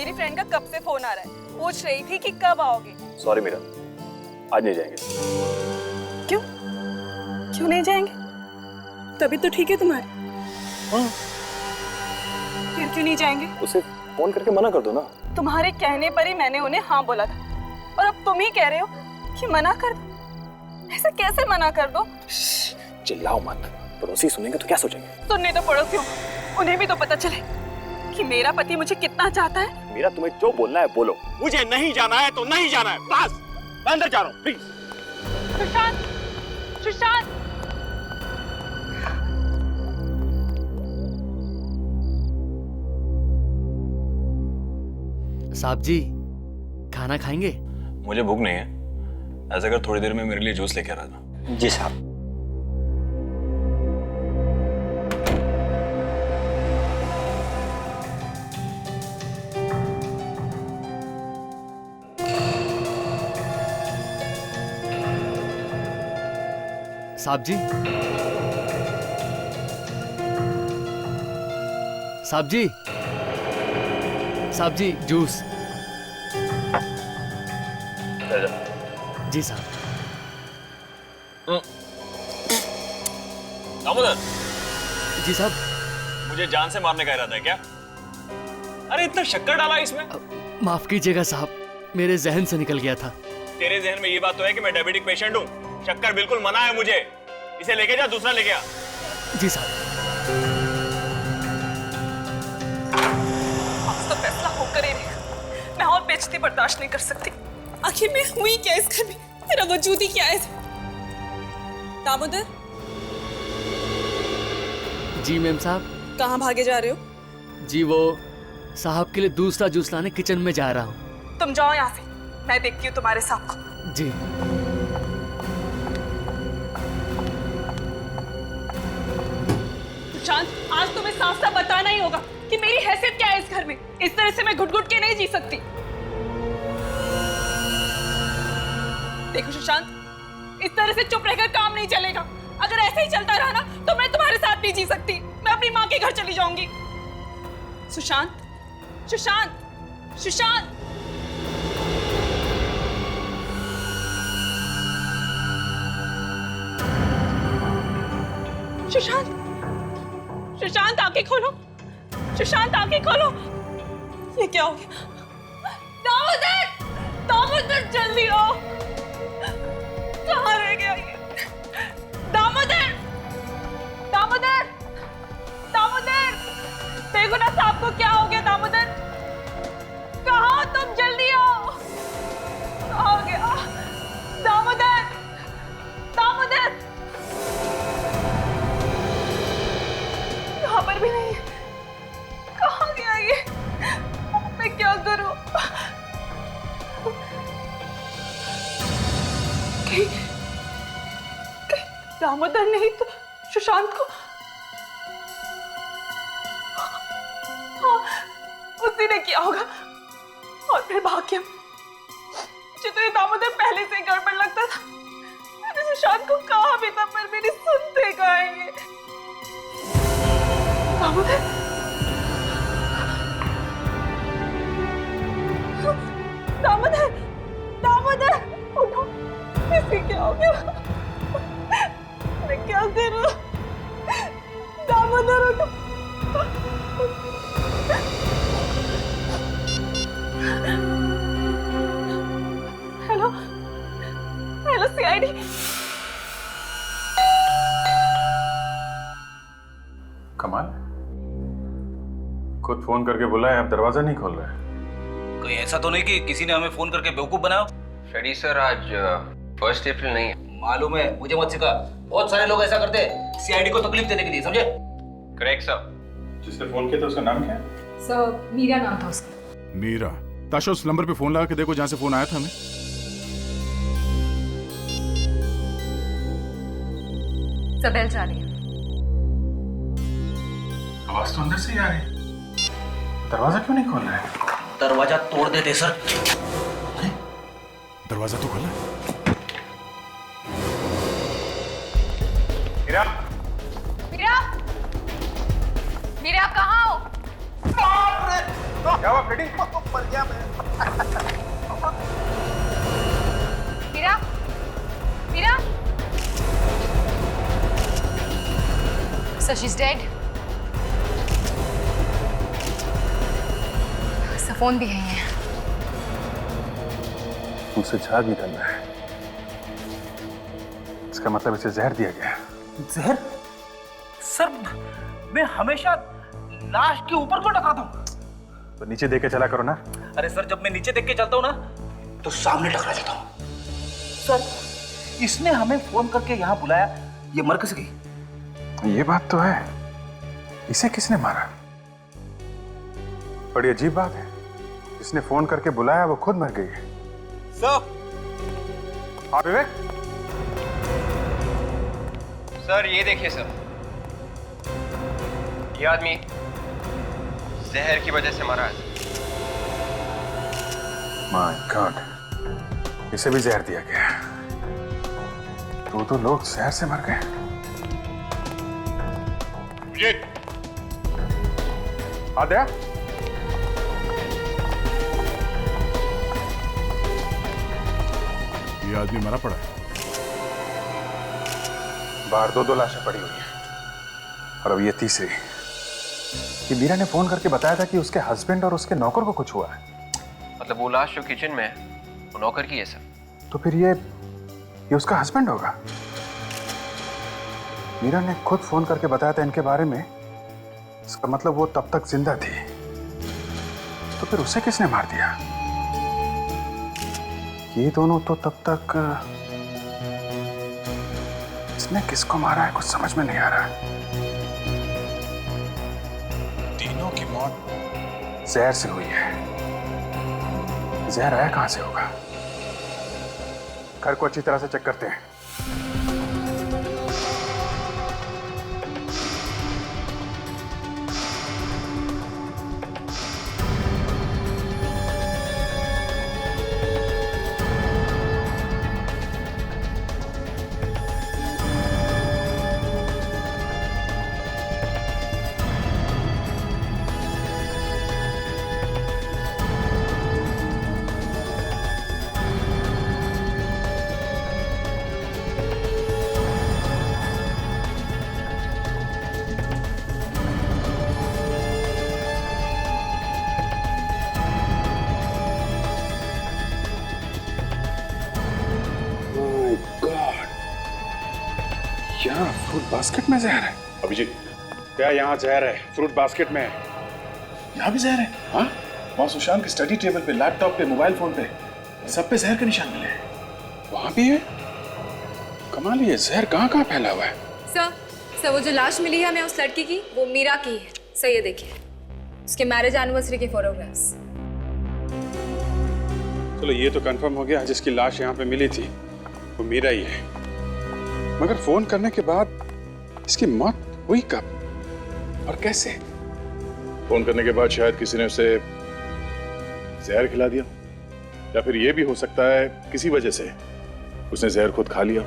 मेरी फ्रेंड का कब से फोन आ रहा है, पूछ रही थी कि कब आओगे। सॉरी मीरा, आज नहीं जाएंगे। क्यों क्यों नहीं जाएंगे? तभी तो ठीक है तुम्हारी। हाँ। फिर क्यों नहीं जाएंगे? उसे फोन करके मना कर दो ना। तुम्हारे कहने पर ही मैंने उन्हें हाँ बोला था, और अब तुम ही कह रहे हो कि मना कर दो। ऐसा कैसे मना कर दो? चिल्लाओ मत, पड़ोसी सुनेंगे तो क्या सोचेंगे? सुनने तो पड़ोसियों, उन्हें भी तो पता चले कि मेरा पति मुझे कितना चाहता है। मीरा, तुम्हें जो बोलना है बोलो। मुझे नहीं जाना है तो नहीं जाना है, बस। मैं अंदर जा रहा हूँ, प्लीज। सुशांत, सुशांत। साहब जी, खाना खाएंगे? मुझे भूख नहीं है। ऐसा कर थोड़ी देर में मेरे लिए जूस लेके आ रहा था। जी साहब। साहब जी, साहब जी, साहब जी, जूस। जी साहब। दामोदर, जी साहब। मुझे जान से मारने का इरादा है क्या? अरे इतना शक्कर डाला इसमें। माफ कीजिएगा साहब, मेरे जहन से निकल गया था। तेरे जहन में ये बात तो है कि मैं डायबिटिक पेशेंट हूँ। शक्कर बिल्कुल मना है मुझे। इसे लेके जा, दूसरा लेके आ। जी साहब। आज तो फैसला होकर ही रहेगा। मैं और बेइज्जती बर्दाश्त नहीं कर सकती। आखिर मैं हुई क्या इस घर में? तेरा वजूद ही क्या है? दामोदर, जी मैम साहब। कहाँ भागे जा रहे हो? जी वो साहब के लिए दूसरा जूस लाने किचन में जा रहा हूँ। तुम जाओ यहाँ से, मैं देखती हूँ तुम्हारे साहब को। जी। सुशांत, आज तुम्हें साफ साफ बताना ही होगा कि मेरी हैसियत क्या है इस घर में। इस तरह से मैं घुट घुट के नहीं जी सकती। देखो सुशांत, इस तरह से चुप रहकर काम नहीं चलेगा। अगर ऐसे ही चलता रहा ना तो मैं तुम्हारे साथ नहीं जी सकती। मैं अपनी माँ के घर चली जाऊंगी। सुशांत, सुशांत, सुशांत। सुशांत, सुशांत आंखें खोलो। सुशांत आंखें खोलो। ये क्या हो गया? दामोदर, दामोदर जल्दी आओ। कहाँ रह गया ये? दामोदर, दामोदर, दामोदर। देखो ना साहब को क्या हो गया। दामोदर, कहाँ हो तुम? जल्दी आओ। कहाँ हो गया? दामोदर, दामोदर। यहाँ पर भी नहीं। कहाँ गया ये? मैं क्या करूं? कहीं दामोदर नहीं तो सुशांत को। हाँ, उसी ने किया होगा। और फिर भाग्यम, मुझे तो ये दामोदर पहले से ही गड़बड़ लगता था। मैंने सुशांत को कहा भी था, पर मेरी सुनते कहाँ है ये? दामोदर, दामोदर, दामोदर, उठो। इसे क्या हो गया? मैं क्या करूं? दामोदर उठो। Hello, hello CID. कमाल, खुद फोन करके बुलाया, अब दरवाजा नहीं खोल रहा है। कहीं ऐसा तो नहीं कि किसी ने हमें फोन करके बेवकूफ बनाया? शेडी सर, आज 1 अप्रैल नहीं है। मालूम है, मुझे मत सिखा। बहुत सारे लोग ऐसा करते हैं सीआईडी को तकलीफ देने के लिए, समझे? Correct sir. जिसने फोन किया था उसका नाम क्या है? सर, मीरा नाम था उसका। मीरा। ताशा, उस नंबर पे फोन लगा के देखो जहां से फोन आया था हमें। सबेल जा रही है। आवाज तो अंदर से ही आ रही है। दरवाजा क्यों नहीं खोल रहा है? दरवाजा तोड़ देते सर। दरवाजा तो खोला है। मीरा, मीरा, मीरा आप कहाँ हो? क्या हुआ फ्रेडी? मर गया मैं। Meera, Meera. So she's dead. Phone भी है। मुझसे झाग निकलना है। इसका मतलब इसे जहर दिया गया। जहर? सर, मैं हमेशा लाश के ऊपर क्यों टकराता हूँ? तो नीचे देख के चला करो ना। अरे सर, जब मैं नीचे देख के चलता हूँ ना, तो सामने टकरा जाता हूँ। सर, इसने हमें फोन करके यहाँ बुलाया, ये मर कैसे गई? ये बात तो है। इसे किसने मारा? बड़ी अजीब बात है। जिसने फोन करके बुलाया वो खुद मर गई है। सर। हाँ विवेक। सर ये देखिए सर, ये आदमी जहर की वजह से मरा है। माय गॉड, इसे भी जहर दिया गया। तो लोग जहर से मर गए। आद्या, ये आदमी मरा पड़ा है। बाहर दो लाशें पड़ी हुई हैं और अब ये तीसरी। कि मीरा ने फोन करके बताया था कि उसके हस्बैंड और उसके नौकर को कुछ हुआ है। मतलब वो लाश जो किचन में है वो नौकर की है सर। तो फिर ये उसका हस्बैंड होगा। मीरा ने खुद फोन करके बताया था इनके बारे में। इसका मतलब वो तब तक जिंदा थी। तो फिर उसे किसने मार दिया? ये दोनों तो तब तक। इसने किसको मारा है कुछ समझ में नहीं आ रहा। तीनों की मौत जहर से हुई है। जहर आया कहां से होगा? घर को अच्छी तरह से चेक करते हैं। यहाँ फ्रूट बास्केट में जहर है। अभिजीत, क्या यहाँ जहर है? फ्रूट बास्केट में है। यहाँ भी जहर है? हाँ, वहाँ सुशांत के स्टडी टेबल पे, लैपटॉप पे, मोबाइल फोन पे, सब पे जहर के निशान मिले हैं। वहाँ भी है? कमाल, ये जहर कहाँ फैला हुआ है? सर वो जो लाश मिली है हमें उस लड़की की, वो मीरा की है। सर ये देखिए, उसके मैरिज एनिवर्सरी के फोटोग्राफ्स। चलो ये तो कंफर्म हो गया, जिसकी लाश यहाँ पे मिली थी वो मीरा ही है। मगर फोन करने के बाद इसकी मौत हुई कब और कैसे? फोन करने के बाद शायद किसी ने उसे जहर खिला दिया, या फिर यह भी हो सकता है किसी वजह से उसने जहर खुद खा लिया।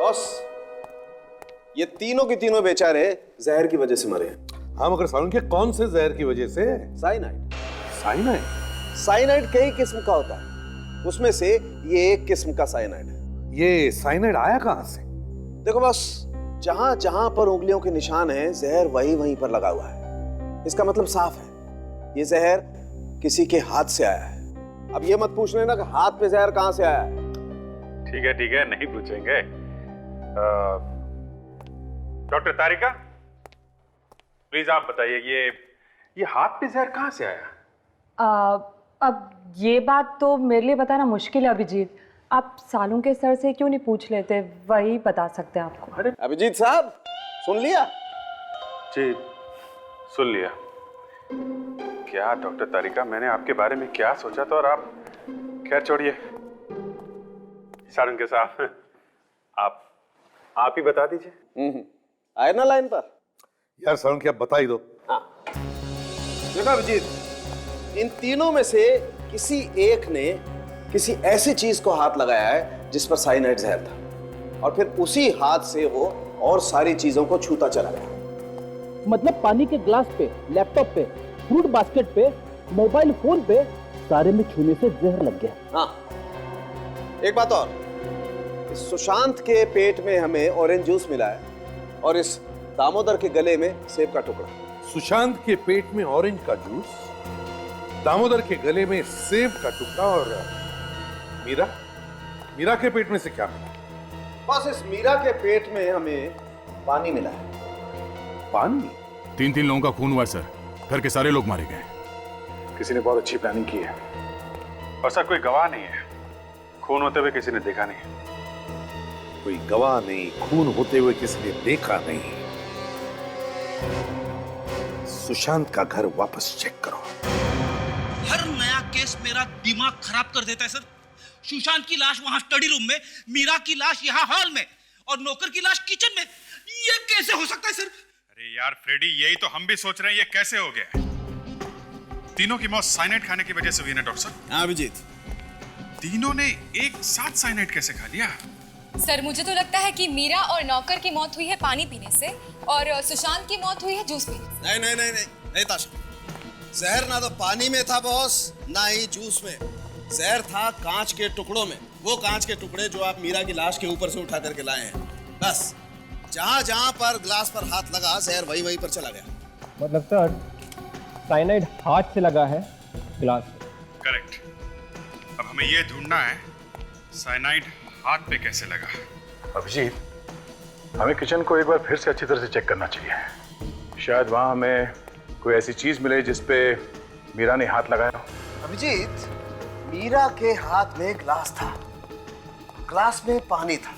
बॉस, ये तीनों के तीनों बेचारे जहर की वजह से मरे हैं। हाँ, मगर साउंड के कौन से जहर की वजह से? साइनाइड। साइनाइड? साइनाइड कई किस्म का होता है, उसमें से ये एक किस्म का साइनाइड है। ये साइनाइड आया कहां से? देखो बस, जहां जहां पर उंगलियों के निशान हैं, जहर वहीं वहीं पर लगा हुआ है। इसका मतलब साफ है, ये जहर किसी के हाथ से आया है। अब ये मत पूछ लेना कि हाथ पे जहर कहां से आया है। ठीक है, नहीं पूछेंगे। डॉक्टर तारिका, प्लीज आप बताइए, ये हाथ पे जहर कहां से आया? अब ये बात तो मेरे लिए बताना मुश्किल है अभिजीत। आप सालों के सर से क्यों नहीं पूछ लेते, वही बता सकते हैं आपको। अरे अभिजीत साहब, सुन लिया? जी सुन लिया। क्या डॉक्टर तारिका, मैंने आपके बारे में क्या सोचा था और आप। खैर छोड़िए, सारंग के साथ आप ही बता दीजिए। आए ना लाइन पर? यार साउंड, क्या बता ही दो। देखो अभिजीत, इन तीनों में से किसी एक ने किसी ऐसी चीज को हाथ लगाया है जिस पर साइनाइड जहर था, और फिर उसी हाथ से वो और सारी चीजों को छूता चला गया। मतलब पानी के ग्लास पे, लैपटॉप पे, फ्रूट बास्केट पे, मोबाइल फोन पे, सारे में छूने से जहर लग गया। हाँ, एक बात और, इस सुशांत के पेट में हमें ऑरेंज जूस मिला है और इस दामोदर के गले में सेब का टुकड़ा। सुशांत के पेट में ऑरेंज का जूस, दामोदर के गले में सेब का टुकड़ा और मीरा के पेट में से क्या मिला? बस इस मीरा के पेट में हमें पानी मिला है। पानी? 3 लोगों का खून हुआ है सर, घर के सारे लोग मारे गए। किसी ने बहुत अच्छी प्लानिंग की है और सर कोई गवाह नहीं है, खून होते हुए किसी ने देखा नहीं। कोई गवाह नहीं, खून होते हुए किसी ने देखा नहीं। सुशांत का घर वापस चेक करो। हर नया केस मेरा दिमाग खराब कर देता है सर। सुशांत की लाश वहां स्टडी रूम में, मीरा की लाश यहाँ हॉल में और नौकर की लाश किचन में। ये कैसे हो सकता है सर? अरे यार फ्रेडी, यही तो हम भी सोच रहे हैं, ये कैसे हो गया? तीनों की मौत साइनाइड खाने की वजह से हुई ना डॉक्टर साहब? हाँ अभिजीत, तीनों ने एक साथ साइनाइड कैसे खा लिया? सर मुझे तो लगता है कि मीरा और नौकर की मौत हुई है पानी पीने से और सुशांत की मौत हुई है जूस पीने से। नहीं ताशा, जहर ना तो पानी में था बॉस, ना ही जूस में। जहर था कांच के टुकड़ों में, वो कांच के टुकड़े जो आप मीरा की लाश के ऊपर से उठा करके लाए हैं। बस जहां जहां पर ग्लास पर हाथ लगा, जहर वही वहीं पर चला गया। मतलब सर साइनाइड हाथ से लगा है ग्लास पे। करेक्ट। अब हमें ये ढूंढना है साइनाइड हाथ पे कैसे लगा। अभिजीत, हमें किचन को एक बार फिर से अच्छी तरह से चेक करना चाहिए। शायद वहां हमें कोई ऐसी चीज मिले जिसपे मीरा ने हाथ लगाया हो। अभिजीत, मीरा के हाथ में ग्लास था, ग्लास में पानी था।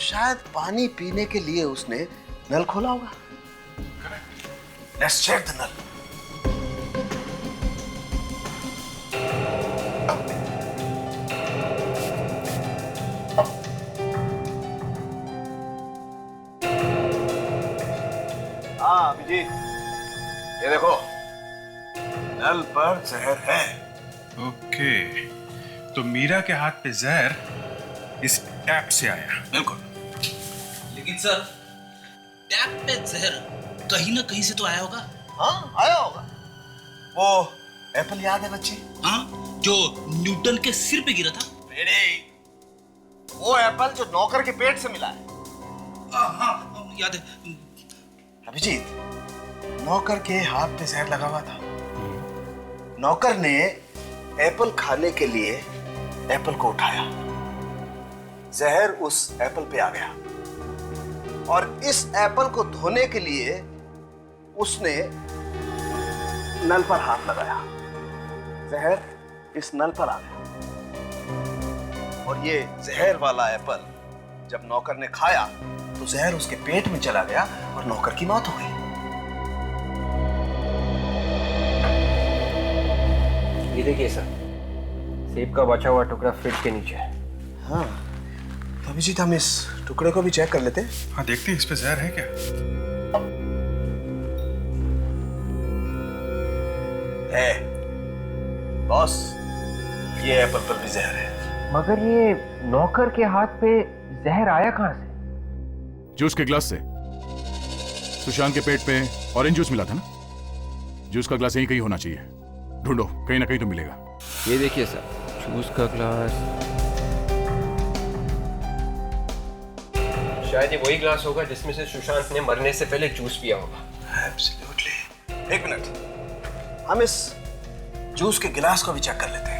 शायद पानी पीने के लिए उसने नल खोला होगा। Let's check the nal. हाँ अभिजीत, ये देखो, नल पर जहर है। ओके, तो मीरा के हाथ पे जहर इस टैप से आया। बिल्कुल, लेकिन सर टैप पे जहर कहीं ना कहीं से तो आया होगा। हाँ आया होगा। वो एप्पल याद है बच्चे? हाँ, जो न्यूटन के सिर पे गिरा था। वो एप्पल जो नौकर के पेट से मिला है। हाँ याद है। अभिजीत, नौकर के हाथ पे जहर लगा हुआ था। नौकर ने एप्पल खाने के लिए एप्पल को उठाया, जहर उस एप्पल पे आ गया और इस एप्पल को धोने के लिए उसने नल पर हाथ लगाया, जहर इस नल पर आ गया और ये जहर वाला एप्पल जब नौकर ने खाया तो जहर उसके पेट में चला गया और नौकर की मौत हो गई। ये देखिए सर, सेब का बचा हुआ टुकड़ा फ्रिज के नीचे है। हाँ, तो अभिजीत हम इस टुकड़े को भी चेक कर लेते हैं। हाँ देखते हैं इस पे जहर है क्या। है बॉस, ये एप्पल पर भी जहर है। मगर ये नौकर के हाथ पे जहर आया कहां से? जूस के ग्लास से। सुशांत के पेट पे ऑरेंज जूस मिला था ना, जूस का ग्लास यहीं कहीं होना चाहिए। ढूंढो, कहीं ना कहीं तो मिलेगा। ये देखिए सर, जूस का ग्लास। शायद ये वही ग्लास होगा जिसमें से सुशांत ने मरने से पहले जूस पिया होगा। एब्सोल्युटली। एक मिनट, हम इस जूस के गिलास को भी चेक कर लेते हैं।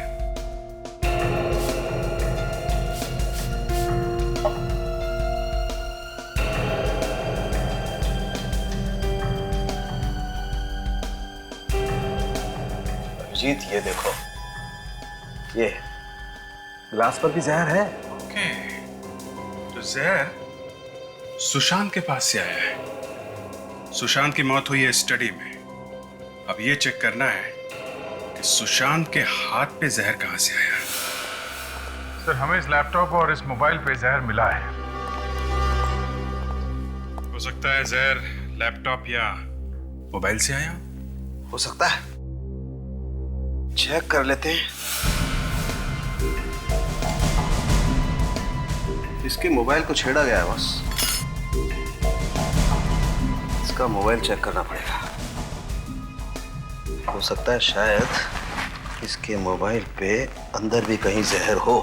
अभिजीत ये देखो, ये गिलास पर भी जहर है। ओके, तो जहर सुशांत के पास से आया है। सुशांत की मौत हुई है स्टडी में। अब ये चेक करना है कि सुशांत के हाथ पे जहर कहां से आया। सर, हमें इस लैपटॉप और इस मोबाइल पे जहर मिला है। हो सकता है जहर लैपटॉप या मोबाइल से आया। हो सकता है, चेक कर लेते हैं। इसके मोबाइल को छेड़ा गया है बस। इसका मोबाइल चेक करना पड़ेगा। हो सकता है शायद इसके मोबाइल पे अंदर भी कहीं जहर हो।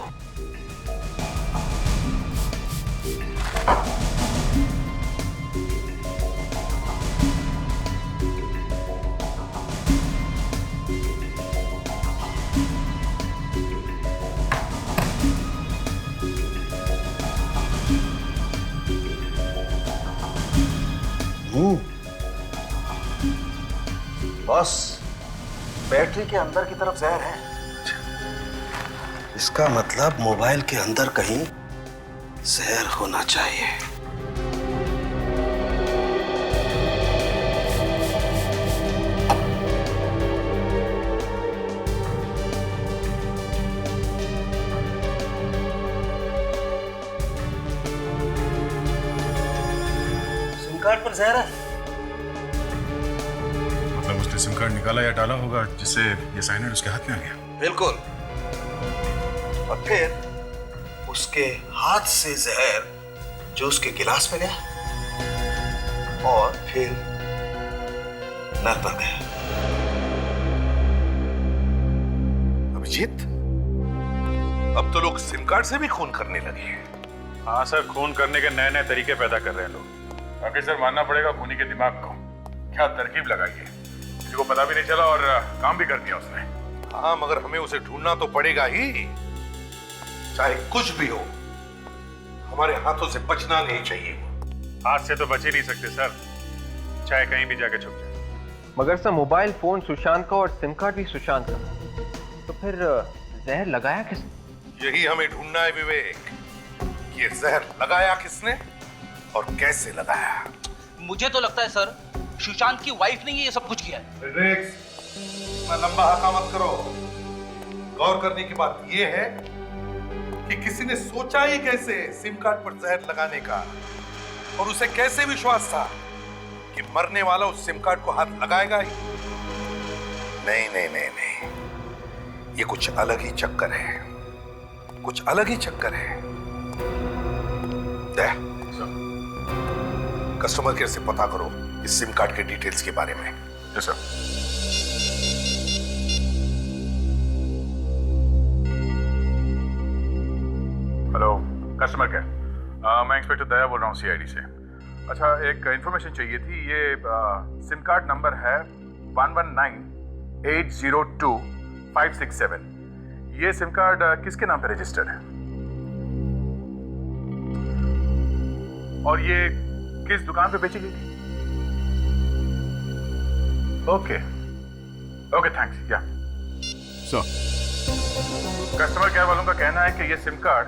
बॉस, बैटरी के अंदर की तरफ जहर है। इसका मतलब मोबाइल के अंदर कहीं जहर होना चाहिए। सिम कार्ड पर जहर है। मतलब उसने सिम कार्ड निकाला या डाला होगा जिससे ये साइनाइड उसके हाथ में आ गया। बिल्कुल। और फिर उसके हाथ से जहर जो उसके गिलास में गया और फिर नल पर गया। अभिजीत, अब तो लोग सिम कार्ड से भी खून करने लगे हैं। हाँ सर, खून करने के नए नए तरीके पैदा कर रहे हैं लोग। बाकी सर मानना पड़ेगा खूनी के दिमाग को, क्या तरकीब लगाई है। किसी को पता भी नहीं चला और काम भी कर दिया उसने। हाँ, मगर हमें उसे ढूंढना तो पड़ेगा ही। चाहे कुछ भी हो, हमारे हाथों से बचना नहीं चाहिए। हाथ से तो बच ही नहीं सकते सर, चाहे कहीं भी जाके छुप जाए। मगर सर मोबाइल फोन सुशांत का और सिम कार्ड भी सुशांत का, तो फिर जहर लगाया किसने? यही हमें ढूंढना है विवेक, ये जहर लगाया किसने और कैसे लगाया। मुझे तो लगता है सर सुशांत की वाइफ ने ये सब कुछ किया है। मैं लंबा हाथा मत करो। गौर करने की बात यह है कि किसी ने सोचा ही कैसे सिम कार्ड पर जहर लगाने का, और उसे कैसे विश्वास था कि मरने वाला उस सिम कार्ड को हाथ लगाएगा ही। नहीं नहीं नहीं नहीं, ये कुछ अलग ही चक्कर है, कुछ अलग ही चक्कर है। कस्टमर केयर से पता करो इस सिम कार्ड के डिटेल्स के बारे में। Yes sir. Hello customer care, मैं इंस्पेक्टर दया बोल रहा हूँ सीआईडी से। अच्छा, एक इंफॉर्मेशन चाहिए थी। ये सिम कार्ड नंबर है 1198025567। ये सिम कार्ड किसके नाम पे रजिस्टर्ड है और ये किस दुकान पे बेची गई थी? Okay okay, thanks. या सर, कस्टमर केयर वालों का कहना है कि ये सिम कार्ड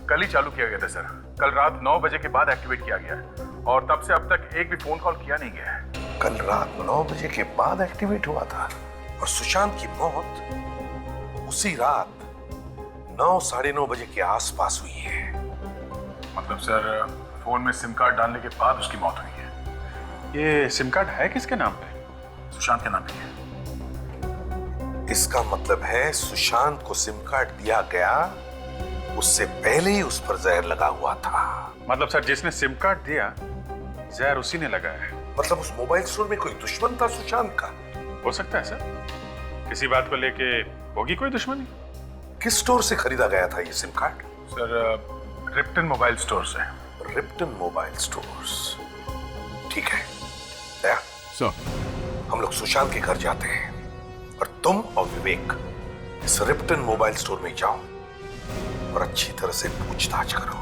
कल ही चालू किया गया था सर। कल रात 9 बजे के बाद एक्टिवेट किया गया है और तब से अब तक एक भी फोन कॉल किया नहीं गया है। कल रात 9 बजे के बाद एक्टिवेट हुआ था और सुशांत की मौत उसी रात 9 साढ़े 9 बजे के आसपास हुई है। मतलब सर फोन में सिम कार्ड डालने के बाद उसकी मौत हुई है। ये सिम कार्ड है किसके नाम पे? सुशांत के नाम पे है। इसका मतलब है सुशांत को सिम कार्ड दिया गया, उससे पहले ही उस पर जहर लगा हुआ था। मतलब सर जिसने सिम कार्ड दिया जहर उसी ने लगाया है। मतलब उस मोबाइल स्टोर में कोई दुश्मन था सुशांत का। हो सकता है सर, किसी बात को लेके होगी कोई दुश्मनी। किस स्टोर से खरीदा गया था ये sim card? Sir Ripton mobile store से। रिप्टन मोबाइल स्टोर्स, ठीक है। दया सर, हम लोग सुशांत के घर जाते हैं और तुम और विवेक इस रिप्टन मोबाइल स्टोर में जाओ और अच्छी तरह से पूछताछ करो।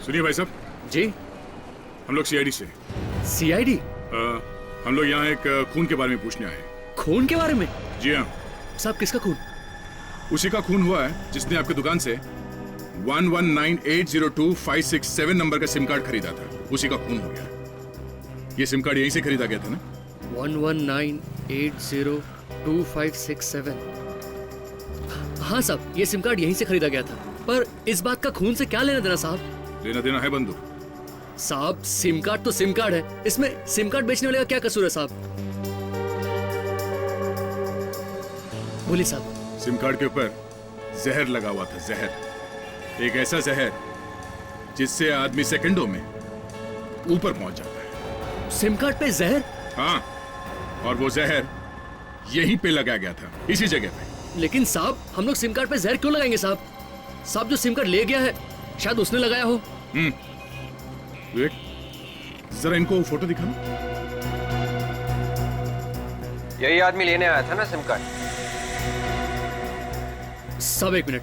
सुनिए भाई साहब जी। हम लोग सीआईडी से। सीआईडी? हम लोग यहाँ एक खून के बारे में पूछने आए हैं। खून के बारे में? जी हाँ साहब, किसका खून? उसी का खून हुआ है जिसने आपकी दुकान से 1198025667 नंबर का सिम कार्ड खरीदा था। उसी का खून हो गया। ये सिम कार्ड यहीं से खरीदा गया था ना? 1198025567। हाँ साहब, ये सिम कार्ड यहीं से खरीदा गया था। पर इस बात का खून से क्या लेना देना साहब? लेना देना है बंधु। साहब सिम कार्ड तो सिम कार्ड है, इसमें सिम कार्ड बेचने वाले का क्या कसूर है साहब? बोलिए साहब। सिम कार्ड के ऊपर जहर लगा हुआ था, जहर। एक ऐसा जहर जिससे आदमी सेकंडों में ऊपर पहुंच जाता है। सिम कार्ड पे जहर? हाँ, और वो जहर यहीं पे लगाया गया था, इसी जगह पे। लेकिन साहब, हम लोग सिम कार्ड पे जहर क्यों लगाएंगे साहब? साहब जो सिम कार्ड ले गया है शायद उसने लगाया हो। वेट, जरा इनको फोटो दिखाना। यही आदमी लेने आया था ना सिम कार्ड? साहब एक मिनट।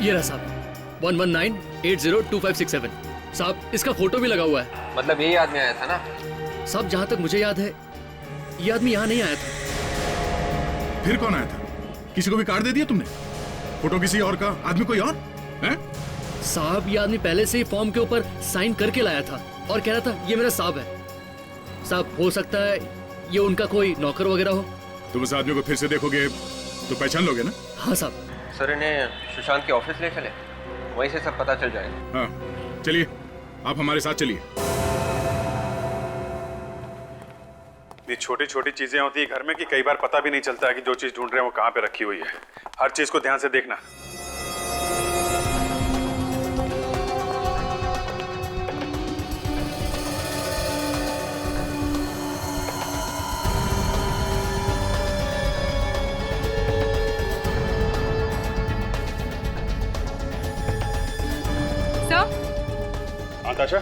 ये रहा साहब, 11980256 साहब, इसका फोटो भी लगा हुआ है। मतलब यही आदमी आया था ना? साहब जहां तक मुझे याद है ये आदमी यहाँ नहीं आया था। फिर कौन आया था? किसी को भी कार्ड दे दिया तुमने? फोटो किसी और का, आदमी कोई और है? साहब ये आदमी पहले से ही फॉर्म के ऊपर साइन करके लाया था और कह रहा था ये मेरा साहब है। साहब हो सकता है ये उनका कोई नौकर वगैरह हो। तुम उस आदमी को फिर से देखोगे तो पहचान लोगे ना? हाँ साहब। सर इन्हें सुशांत के ऑफिस ले चले, वहीं से सब पता चल जाएगा। हाँ चलिए, आप हमारे साथ चलिए। ये छोटी छोटी चीजें होती है घर में कि कई बार पता भी नहीं चलता है कि जो चीज ढूंढ रहे हैं वो कहाँ पे रखी हुई है। हर चीज को ध्यान से देखना। सर, आताशा,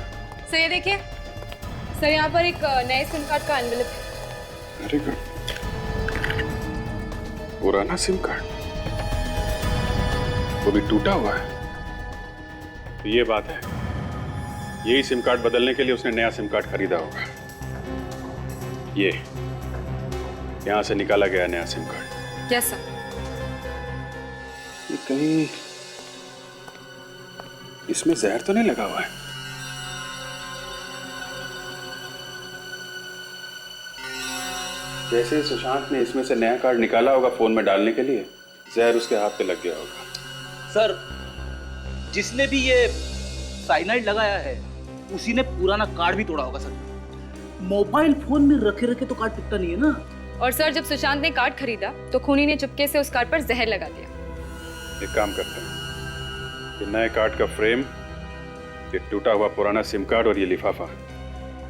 सर ये देखिए सर, यहाँ पर एक नए सिम कार्ड का एनवेलप है। Very good. पुराना सिम कार्ड, वो भी टूटा हुआ है। तो ये बात है, यही सिम कार्ड बदलने के लिए उसने नया सिम कार्ड खरीदा होगा। ये यहां से निकाला गया नया सिम कार्ड। Yes sir. ये कहीं इसमें जहर तो नहीं लगा हुआ है? जैसे सुशांत ने इसमें से नया कार्ड निकाला होगा फोन में डालने के लिए, जहर उसके हाथ पे लग गया होगा। सर, जिसने भी ये साइनाइड लगाया है उसी ने पुराना कार्ड भी तोड़ा होगा सर। मोबाइल फोन में रखे रखे तो कार्ड टूटता नहीं है ना। और सर जब सुशांत ने कार्ड खरीदा तो खूनी ने चुपके से उस कार्ड पर जहर लगा दिया। एक काम करते हैं, ये नए कार्ड का फ्रेम, ये टूटा हुआ पुराना सिम कार्ड और ये लिफाफा,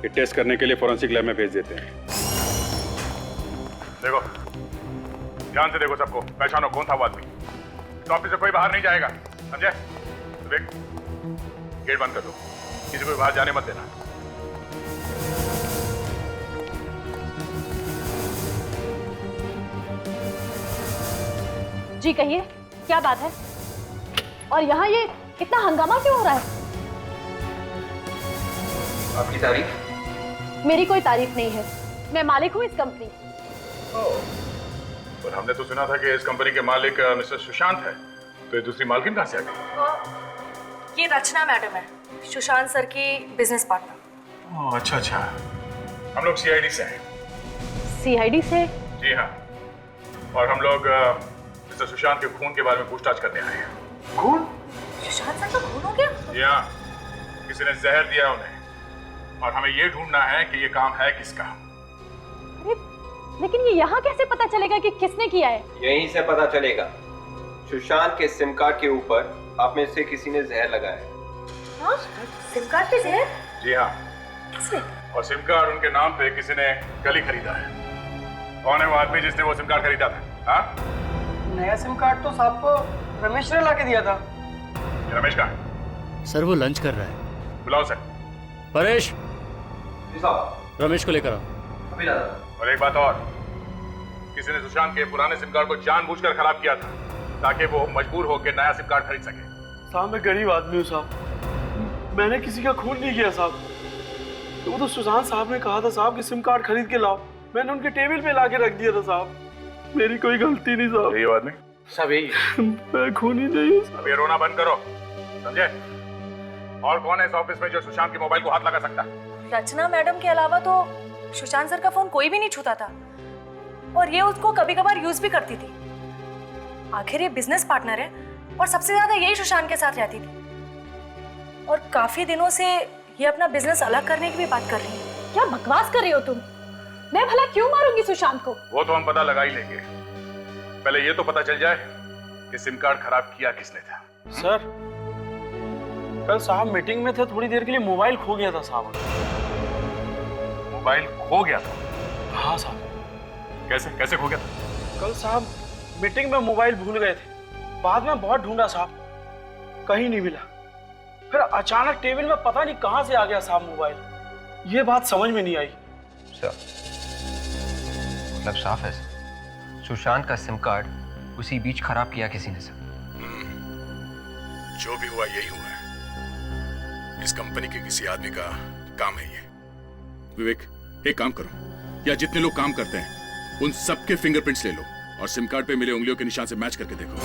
ये टेस्ट करने के लिए फॉरेंसिक लैब में भेज देते हैं। देखो, ध्यान से देखो सबको, पहचानो कौन था वो आदमी। इस ऑफिस से कोई बाहर नहीं जाएगा, समझे? विवेक, गेट बंद कर दो, किसी को भी बाहर जाने मत देना। जी कहिए, क्या बात है? और यहाँ ये इतना हंगामा क्यों हो रहा है? आपकी तारीफ? मेरी कोई तारीफ नहीं है, मैं मालिक हूँ इस कंपनी। पर हमने तो सुना था कि इस कंपनी के मालिक मिस्टर सुशांत है, तो ये दूसरी मालकिन कहाँ से आ गई? ये रचना मैडम है, सुशांत सर की बिजनेस पार्टनर। ओह अच्छा अच्छा, हम लोग सीआईडी से हैं। सीआईडी से? जी हाँ, और हम लोग मिस्टर सुशांत के खून के बारे में पूछताछ करने आए हैं। खून? सुशांत सर का खून हो गया? जी हाँ, किसी ने जहर दिया उन्हें, और हमें ये ढूंढना है कि ये काम है किसका। अरे लेकिन ये यहाँ कैसे पता चलेगा कि किसने किया है? यहीं से पता चलेगा। सुशांत के सिम कार्ड के ऊपर आप में से किसी ने जहर लगाया है। हाँ? सिम कार्ड पे जहर? जी हाँ। किसने? और सिम कार्ड उनके नाम पे किसी ने कल ही खरीदा है। कौन है वो आदमी जिसने वो सिम कार्ड खरीदा था? हाँ? नया सिम कार्ड तो साहब को रमेश ने लाके दिया था। रमेश कहाँ है? सर वो लंच कर रहा है। बुलाओ सर। परेश, जी साहब। रमेश को लेकर आओ। अभी ला रहा। और एक बात और, किसी ने सुशांत के पुराने सिम कार्ड को जानबूझकर खराब किया था ताकि वो मजबूर होकर नया सिम कार्ड खरीद सके। साहब मैं गरीब आदमी हूँ साहब, मैंने किसी का खून नहीं किया साहब। तो वो तो सुशांत साहब ने कहा था साहब कि सिम कार्ड खरीद के लाओ, मैंने उनके टेबल पे लाके रख दिया था साहब। मेरी कोई गलती नहीं साहब। यही आदमी? सब यही। मैं खून ही नहीं हूँ। अब ये रोना बंद करो, समझे? और कौन है इस ऑफिस में जो सुशांत के मोबाइल को हाथ लगा सकता? रचना मैडम के अलावा तो सुशांत सर का फोन कोई भी नहीं छूता था, और ये उसको कभी कभार यूज भी करती थी। आखिर ये बिजनेस पार्टनर है और सबसे ज्यादा यही सुशांत के साथ रहती थी, और काफी दिनों से ये अपना बिजनेस अलग करने की भी बात कर रही है। क्या बकवास कर रही हो तुम? मैं भला क्यों मारूंगी सुशांत को? वो तो हम पता लगा ही लेंगे, पहले ये तो पता चल जाए कि सिम कार्ड खराब किया किसने था। सर कल साहब मीटिंग में थे, थोड़ी देर के लिए मोबाइल खो गया था साहब। मोबाइल खो गया था? हाँ साहब। कैसे कैसे खो गया था? कल साहब मीटिंग में मोबाइल भूल गए थे, बाद में बहुत ढूंढा साहब, कहीं नहीं मिला। फिर अचानक टेबल में पता नहीं कहां से आ गया साहब मोबाइल। ये बात समझ में नहीं आई। मतलब साफ है सुशांत का सिम कार्ड उसी बीच खराब किया किसी ने सर। जो भी हुआ यही हुआ है, इस कंपनी के किसी आदमी का काम है ये। विवेक एक काम करो, या जितने लोग काम करते हैं उन सबके फिंगरप्रिंट्स ले लो और सिम कार्ड पे मिले उंगलियों के निशान से मैच करके देखो।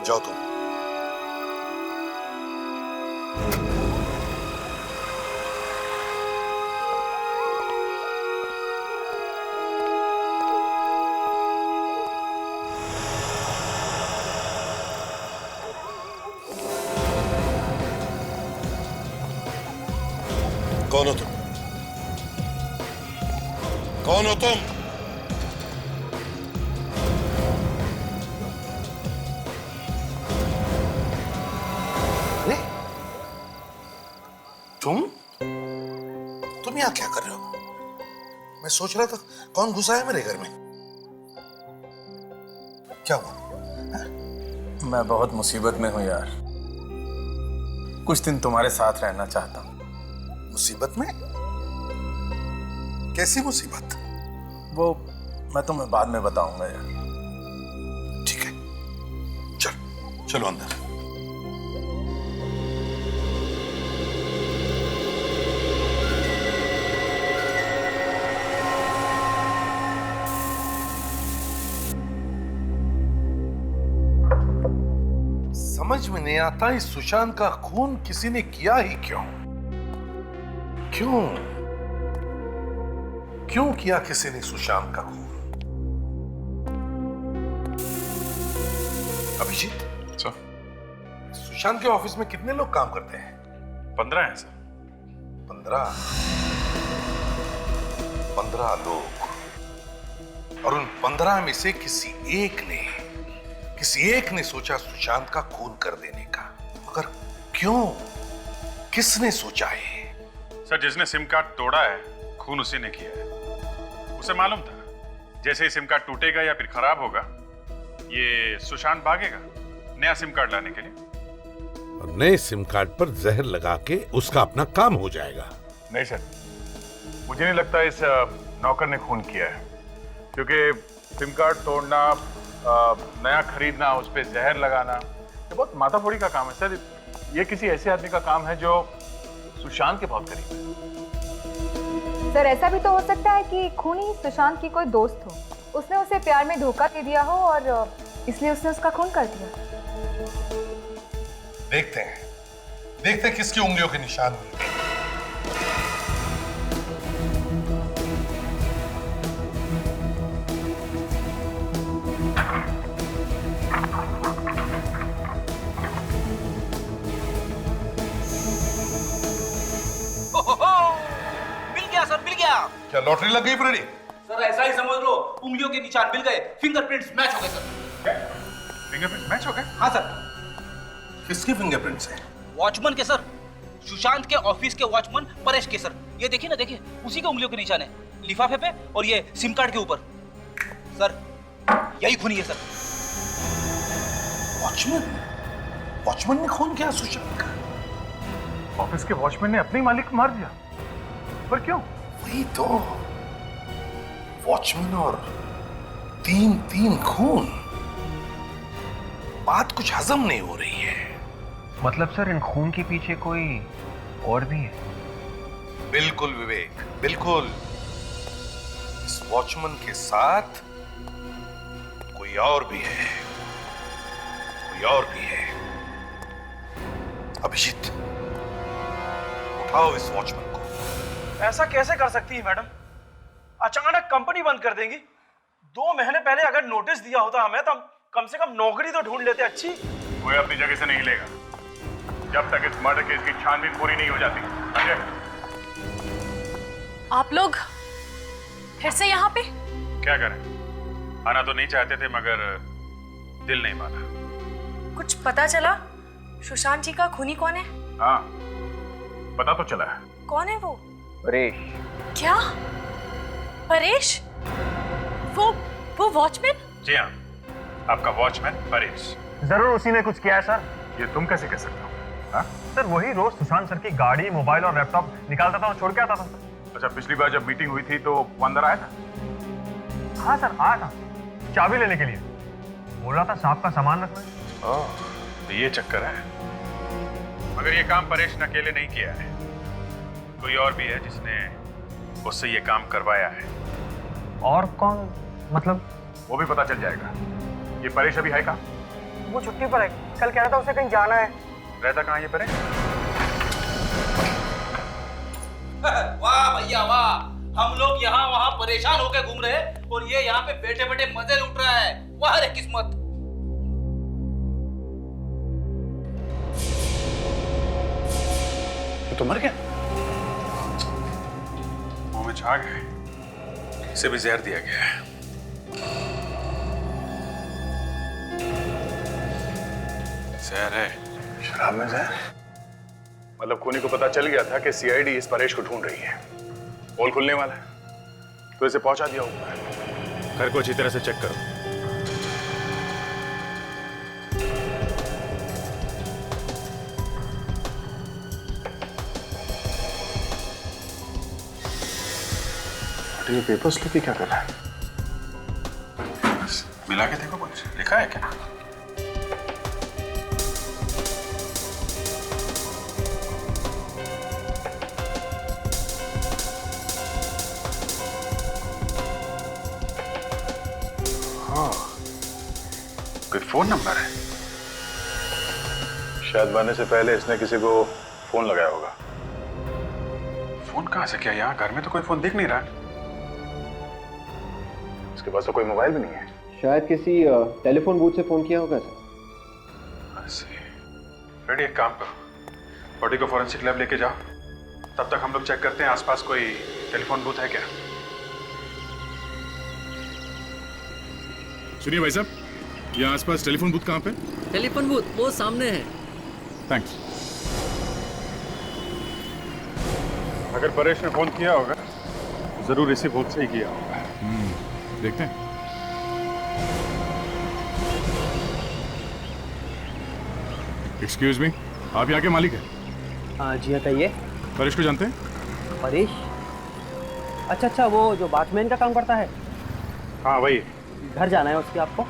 जाओ तुम। कौन हो तुम? कौन हो तुम? तुम यहाँ क्या कर रहे हो? मैं सोच रहा था कौन घुसा है मेरे घर में। क्या हुआ? मैं बहुत मुसीबत में हूँ यार, कुछ दिन तुम्हारे साथ रहना चाहता हूँ। मुसीबत में? कैसी मुसीबत? वो मैं तुम्हें बाद में बताऊंगा यार। ठीक है, चलो अंदर। समझ में नहीं आता इस सुशांत का खून किसी ने किया ही क्यों? क्यों किया किसी ने सुशांत का खून? अभिजीत सर, सुशांत के ऑफिस में कितने लोग काम करते हैं? 15 हैं सर। 15 लोग, और उन 15 में से किसी एक ने सोचा सुशांत का खून कर देने का। मगर क्यों? किसने सोचा है? सर, जिसने सिम कार्ड तोड़ा है खून उसी ने किया है। उसे मालूम था जैसे ही सिम कार्ड टूटेगा या फिर खराब होगा ये सुशांत भागेगा नया सिम कार्ड लाने के लिए। और नए सिम कार्ड पर जहर लगा के उसका अपना काम हो जाएगा। नहीं सर, मुझे नहीं लगता इस नौकर ने खून किया है, क्योंकि सिम कार्ड तोड़ना, नया खरीदना, उस पर जहर लगाना, ये बहुत माथाफोड़ी का काम है सर। ये किसी ऐसे आदमी का काम है जो सुशांत के बहुत करीब है। सर ऐसा भी तो हो सकता है कि खूनी सुशांत की कोई दोस्त हो, उसने उसे प्यार में धोखा दे दिया हो और इसलिए उसने उसका खून कर दिया। देखते हैं किसकी उंगलियों के निशान मिलते हैं। मिल गया। क्या लॉटरी लग गई फ्रेडी? सर ऐसा ही समझ लो, उंगलियों के निशान मिल गए, फिंगरप्रिंट्स मैच हो गए सर। फिंगरप्रिंट्स मैच हो गए? हाँ सर। किसके फिंगरप्रिंट्स हैं? वॉचमैन के सर, सुशांत के ऑफिस के वॉचमैन परेश के सर। ये देखिए ना, देखिए उसी के उंगलियों के निशान है, लिफाफे पे और ये सिम कार्ड के ऊपर। सर यही खूनी है सर। वॉचमैन ने खून किया सुशांत का? ऑफिस के वॉचमैन ने अपने मालिक को मार दिया, पर क्यों? वही तो, वॉचमैन और तीन खून। बात कुछ हजम नहीं हो रही है। मतलब सर इन खून के पीछे कोई और भी है? बिल्कुल विवेक, बिल्कुल। इस वॉचमैन के साथ कोई और भी है, अभिजीत, उठाओ इस वॉचमैन को, ऐसा कैसे कर सकती है मैडम? अचानक कंपनी बंद कर देंगी। 2 महीने पहले अगर नोटिस दिया होता हमें तो हम कम से कम नौकरी तो ढूंढ लेते। अच्छी कोई अपनी जगह से नहीं हिलेगा जब तक इस मर्डर केस की छानबीन पूरी नहीं हो जाती। अजय, आप लोग फिर से यहाँ पे? क्या करें, आना तो नहीं चाहते थे मगर दिल नहीं माना। कुछ पता चला सुशांत जी का खूनी कौन है? हाँ, पता तो चला है। कौन है वो? परेश। क्या? परेश? वो वॉचमैन? जी हाँ, आपका वॉचमैन परेश। जरूर उसी ने कुछ किया है सर। ये तुम कैसे कह सकते हो? हाँ? सर वही रोज सुशांत सर की गाड़ी, मोबाइल और लैपटॉप निकालता था और छोड़ के आता था। अच्छा, पिछली बार जब मीटिंग हुई थी तो वो अंदर आया था? हाँ सर, आया था चाबी लेने के लिए। बोल रहा था साहब का सामान रखना है। ओह, तो ये चक्कर है। मगर ये काम परेश ने अकेले नहीं किया है, कोई और भी है जिसने उससे ये काम करवाया है। और कौन? मतलब वो भी पता चल जाएगा। ये परेश अभी है कहाँ? वो छुट्टी पर है, कल कह रहा था उसे कहीं जाना है। रहता कहाँ ये परेश? वाह भैया वाह, हम लोग यहाँ वहाँ परेशान होकर घूम रहे हैं और ये यहाँ पे बैठे बैठे मजे लूट रहा है। वाह रे किस्मत। तो मर गया, मुंह में झाग है, इसे भी जहर दिया गया है। जहर है, शराब में जहर? मतलब खूनी को पता चल गया था कि सीआईडी इस परेश को ढूंढ रही है। पोल खुलने वाला है तो इसे पहुंचा दिया होगा। घर को अच्छी तरह से चेक करो। ये पेपर्स लेके क्या कर रहा है? मिला के देखो, कुछ लिखा है क्या? हाँ, कोई फोन नंबर है। शायद बनने से पहले इसने किसी को फोन लगाया होगा। फोन कहां से? क्या यहाँ घर में तो कोई फोन दिख नहीं रहा। इसके पास तो कोई मोबाइल भी नहीं है। शायद किसी टेलीफोन बूथ से फोन किया होगा सर। रेडी, एक काम करो, बॉडी को फॉरेंसिक लैब लेके जाओ, तब तक हम लोग चेक करते हैं आसपास कोई टेलीफोन बूथ है क्या। सुनिए भाई साहब, यहाँ आसपास टेलीफोन बूथ कहाँ पे? टेलीफोन बूथ वो सामने है। थैंक्स। अगर परेश ने फोन किया होगा जरूर इसी बूथ से ही किया होगा। देखते हैं। एक्सक्यूज मी, आप यहाँ के मालिक हैं? हाँ जी, बताइए। परेश को जानते हैं? परेश? अच्छा, वो जो वॉचमैन का काम करता है। हाँ वही। घर जाना है उसके आपको?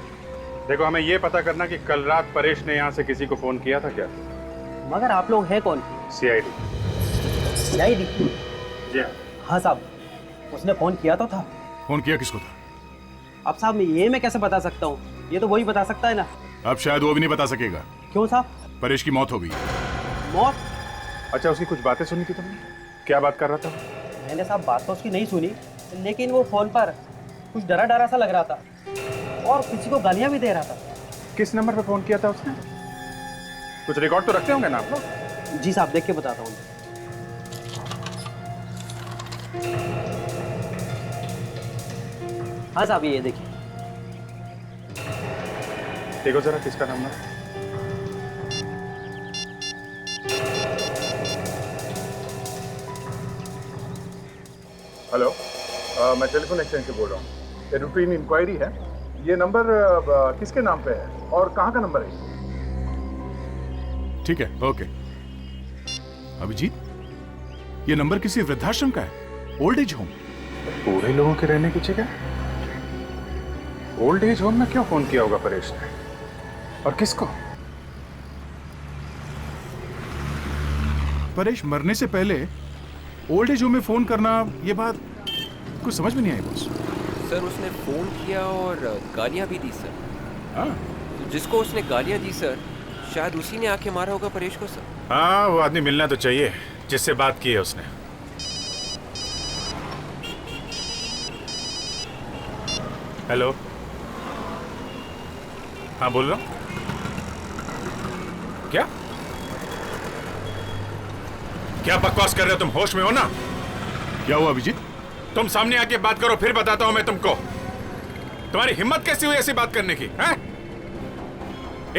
देखो, हमें ये पता करना कि कल रात परेश ने यहाँ से किसी को फोन किया था क्या? मगर आप लोग हैं कौन? सीआईडी। सीआईडी? जी हाँ साहब, उसने फोन किया तो था। फोन किया किसको था? अब साहब ये मैं कैसे बता सकता हूँ, ये तो वही बता सकता है ना। अब शायद वो भी नहीं बता सकेगा। क्यों साहब? परेश की मौत हो गई। मौत? अच्छा, उसकी कुछ बातें सुनी थी तुमने? क्या बात कर रहा था? मैंने साहब बात तो उसकी नहीं सुनी, लेकिन वो फोन पर कुछ डरा डरा सा लग रहा था और किसी को गालियां भी दे रहा था। किस नंबर पे फोन किया था उसने? कुछ रिकॉर्ड तो रखते होंगे ना आप लोग? जी साहब, देख के बताता हूँ। हाँ साहब, ये देखिए। देखो जरा किसका नंबर है। हेलो, मैं टेलीफोन एक्सचेंज से बोल रहा हूँ। ये रूटीन इंक्वायरी है। ये नंबर किसके नाम पे है और कहाँ का नंबर है? ठीक है, ओके। अभिजीत, ये नंबर किसी वृद्धाश्रम का है, ओल्ड एज होम। बूढ़े लोगों के रहने की जगह ओल्ड एज होम में क्यों फोन किया होगा परेश ने, और किसको? परेश मरने से पहले ओल्ड एज होम में फोन करना, ये बात कुछ समझ में नहीं आई बॉस। सर उसने फोन किया और गालियां भी दी सर। हाँ, जिसको उसने गालियां दी सर, शायद उसी ने आके मारा होगा परेश को सर। हाँ, वो आदमी मिलना तो चाहिए जिससे बात की है उसने। हेलो, हाँ बोल रहा हूँ। क्या क्या बकवास कर रहे हो तुम? होश में हो ना? क्या हुआ अभिजीत? तुम सामने आके बात करो, फिर बताता हूं मैं तुमको। तुम्हारी हिम्मत कैसी हुई ऐसी बात करने की? हैं?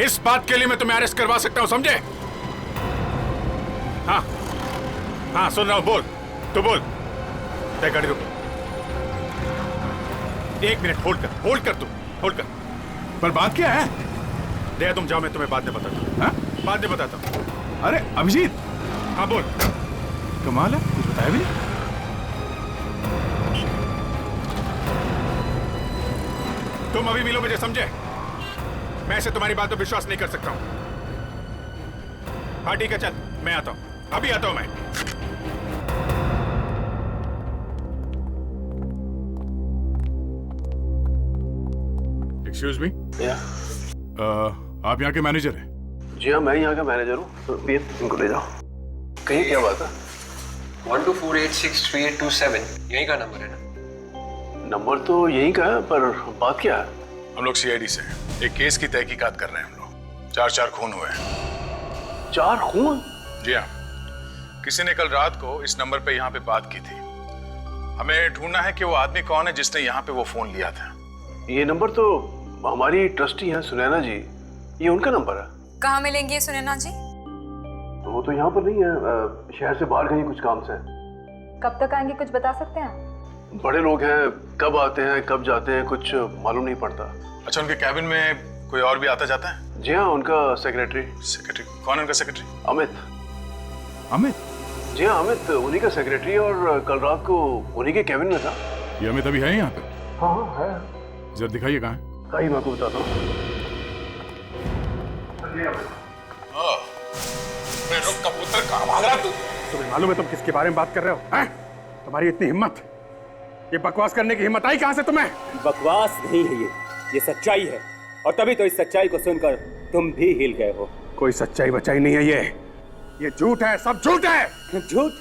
इस बात के लिए मैं तुम्हें अरेस्ट करवा सकता हूं, समझे? हाँ हाँ सुन रहा हूं, बोल। तू बोल। गाड़ी रुक, 1 मिनट होल्ड कर तू, होल्ड कर। पर बात क्या है? दे तुम जाओ, मैं तुम्हें बाद में बताता हूँ। हाँ? बाद में बताता हूँ। अरे अभिजीत। हाँ बोल। कमाल है, कुछ बताया भी नहीं। तुम अभी मिलो मुझे, समझे? मैं ऐसे तुम्हारी बात पर विश्वास नहीं कर सकता हूं। हाँ ठीक है, चल मैं आता हूं, अभी आता हूं मैं। Excuse me. आप यहाँ के मैनेजर हैं? जी हाँ, मैं यहाँ का मैनेजर हूँ। तो इनको ले जाओ। कहीं क्या बात है? 1248632827 यही का नंबर है ना? नंबर तो यही का है, पर बात क्या है? हम लोग सीआईडी से एक केस की तहकीकात कर रहे हैं। हम लोग 4 खून हुए हैं। 4 खून? जी हाँ, किसी ने कल रात को इस नंबर पे यहाँ पे बात की थी। हमें ढूंढना है कि वो आदमी कौन है जिसने यहाँ पे वो फोन लिया था। ये नंबर तो हमारी ट्रस्टी हैं सुनैना जी, ये उनका नंबर है। कहाँ मिलेंगे सुनैना जी? वो तो यहाँ पर नहीं है, शहर से बाहर कहीं कुछ काम से। कब तक आएंगे, कुछ बता सकते हैं? बड़े लोग हैं, कब आते हैं कब जाते हैं कुछ मालूम नहीं पड़ता। अच्छा, उनके कैबिन में कोई और भी आता जाता है? जी हाँ, उनका सेक्रेटरी। सेक्रेटरी कौन है उनका सेक्रेटरी? अमित। अमित? जी हाँ, अमित उन्हीं का सेक्रेटरी, और कल रात को उन्हीं के कैबिन में था। ये अमित अभी है यहाँ पे? हाँ हाँ है। जरा दिखाइए कहाँ है। कहीं मैं आपको बताता हूँ। रुक कबूतर, कहाँ भाग रहा तू? तुम्हें मालूम है तुम किसके बारे में बात कर रहे हो? हैं? तुम्हारी इतनी हिम्मत, ये बकवास करने की हिम्मत आई कहाँ से तुम्हें? बकवास नहीं है ये सच्चाई है, और तभी तो इस सच्चाई को सुनकर तुम भी हिल गए हो। कोई सच्चाई बचाई नहीं है ये झूठ है, सब झूठ है। झूठ?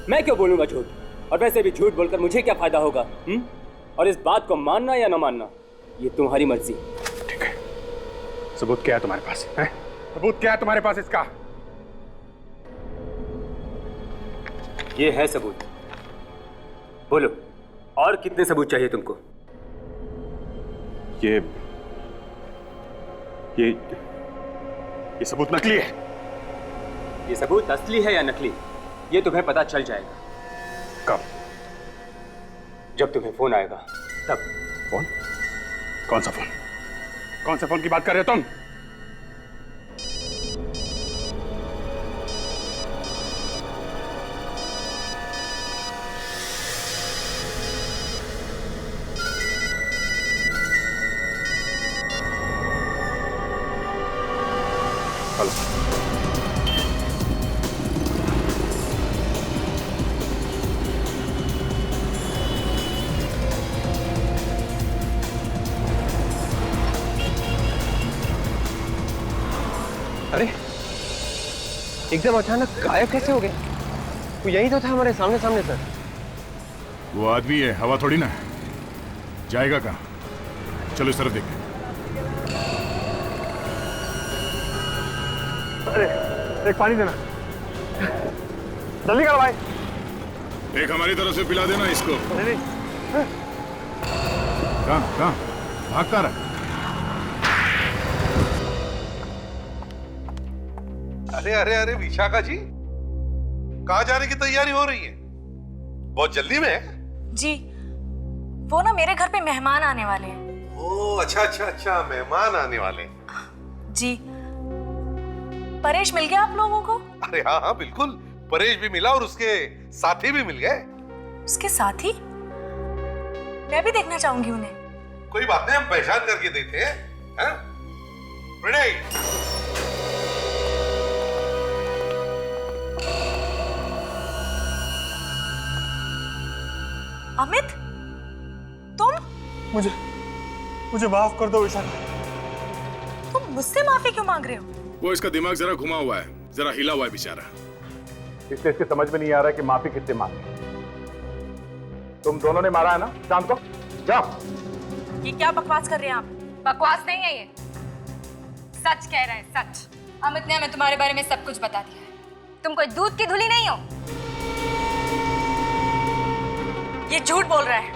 मैं क्यों बोलूंगा झूठ? और वैसे भी झूठ बोलकर मुझे क्या फायदा होगा? और इस बात को मानना या न मानना ये तुम्हारी मर्जी। ठीक है, सबूत क्या है तुम्हारे पास? है? सबूत क्या है तुम्हारे पास इसका? ये है सबूत। बोलो, और कितने सबूत चाहिए तुमको? ये सबूत नकली है। ये सबूत असली है या नकली, ये तुम्हें पता चल जाएगा। कब? जब तुम्हें फोन आएगा तब। फोन? कौन सा फोन? कौन से फोन की बात कर रहे हो तुम? अरे एकदम अचानक गायब कैसे हो गए? वो यही तो था हमारे सामने सामने सर। वो आदमी है, हवा थोड़ी ना है। जाएगा कहाँ? चलो इस तरफ देखते हैं। अरे एक पानी देना, जल्दी करो भाई। एक हमारी तरफ से पिला देना इसको। नहीं। कहाँ भाग कहाँ रहा? अरे अरे अरे विशाखा जी, कहाँ जाने की तैयारी हो रही है? बहुत जल्दी में है? जी, वो ना मेरे घर पे मेहमान आने वाले हैं। ओह अच्छा अच्छा अच्छा, मेहमान आने वाले हैं। जी, परेश मिल गया आप लोगों को? अरे हाँ हाँ बिल्कुल, परेश भी मिला और उसके साथी भी मिल गए। उसके साथी? मैं भी देखना चाहूंगी उन्हें। कोई बात नहीं, हम पहचान करके देते हैं। हैं? प्रणय, अमित, तुम? मुझे माफ कर दो विशाखा। तुम मुझसे माफी क्यों मांग रहे हो? वो इसका दिमाग जरा घुमा हुआ है, जरा हिला हुआ है बेचारा। इसलिए इसके समझ में नहीं आ रहा कि माफी किससे मांगे। तुम दोनों ने मारा है ना चांद को? जाओ ये क्या बकवास कर रहे हैं आप? बकवास नहीं है ये, सच कह रहे हैं, सच। अमित ने हमें तुम्हारे बारे में सब कुछ बता दिया है। तुम कोई दूध की धुली नहीं हो। ये झूठ बोल रहा है।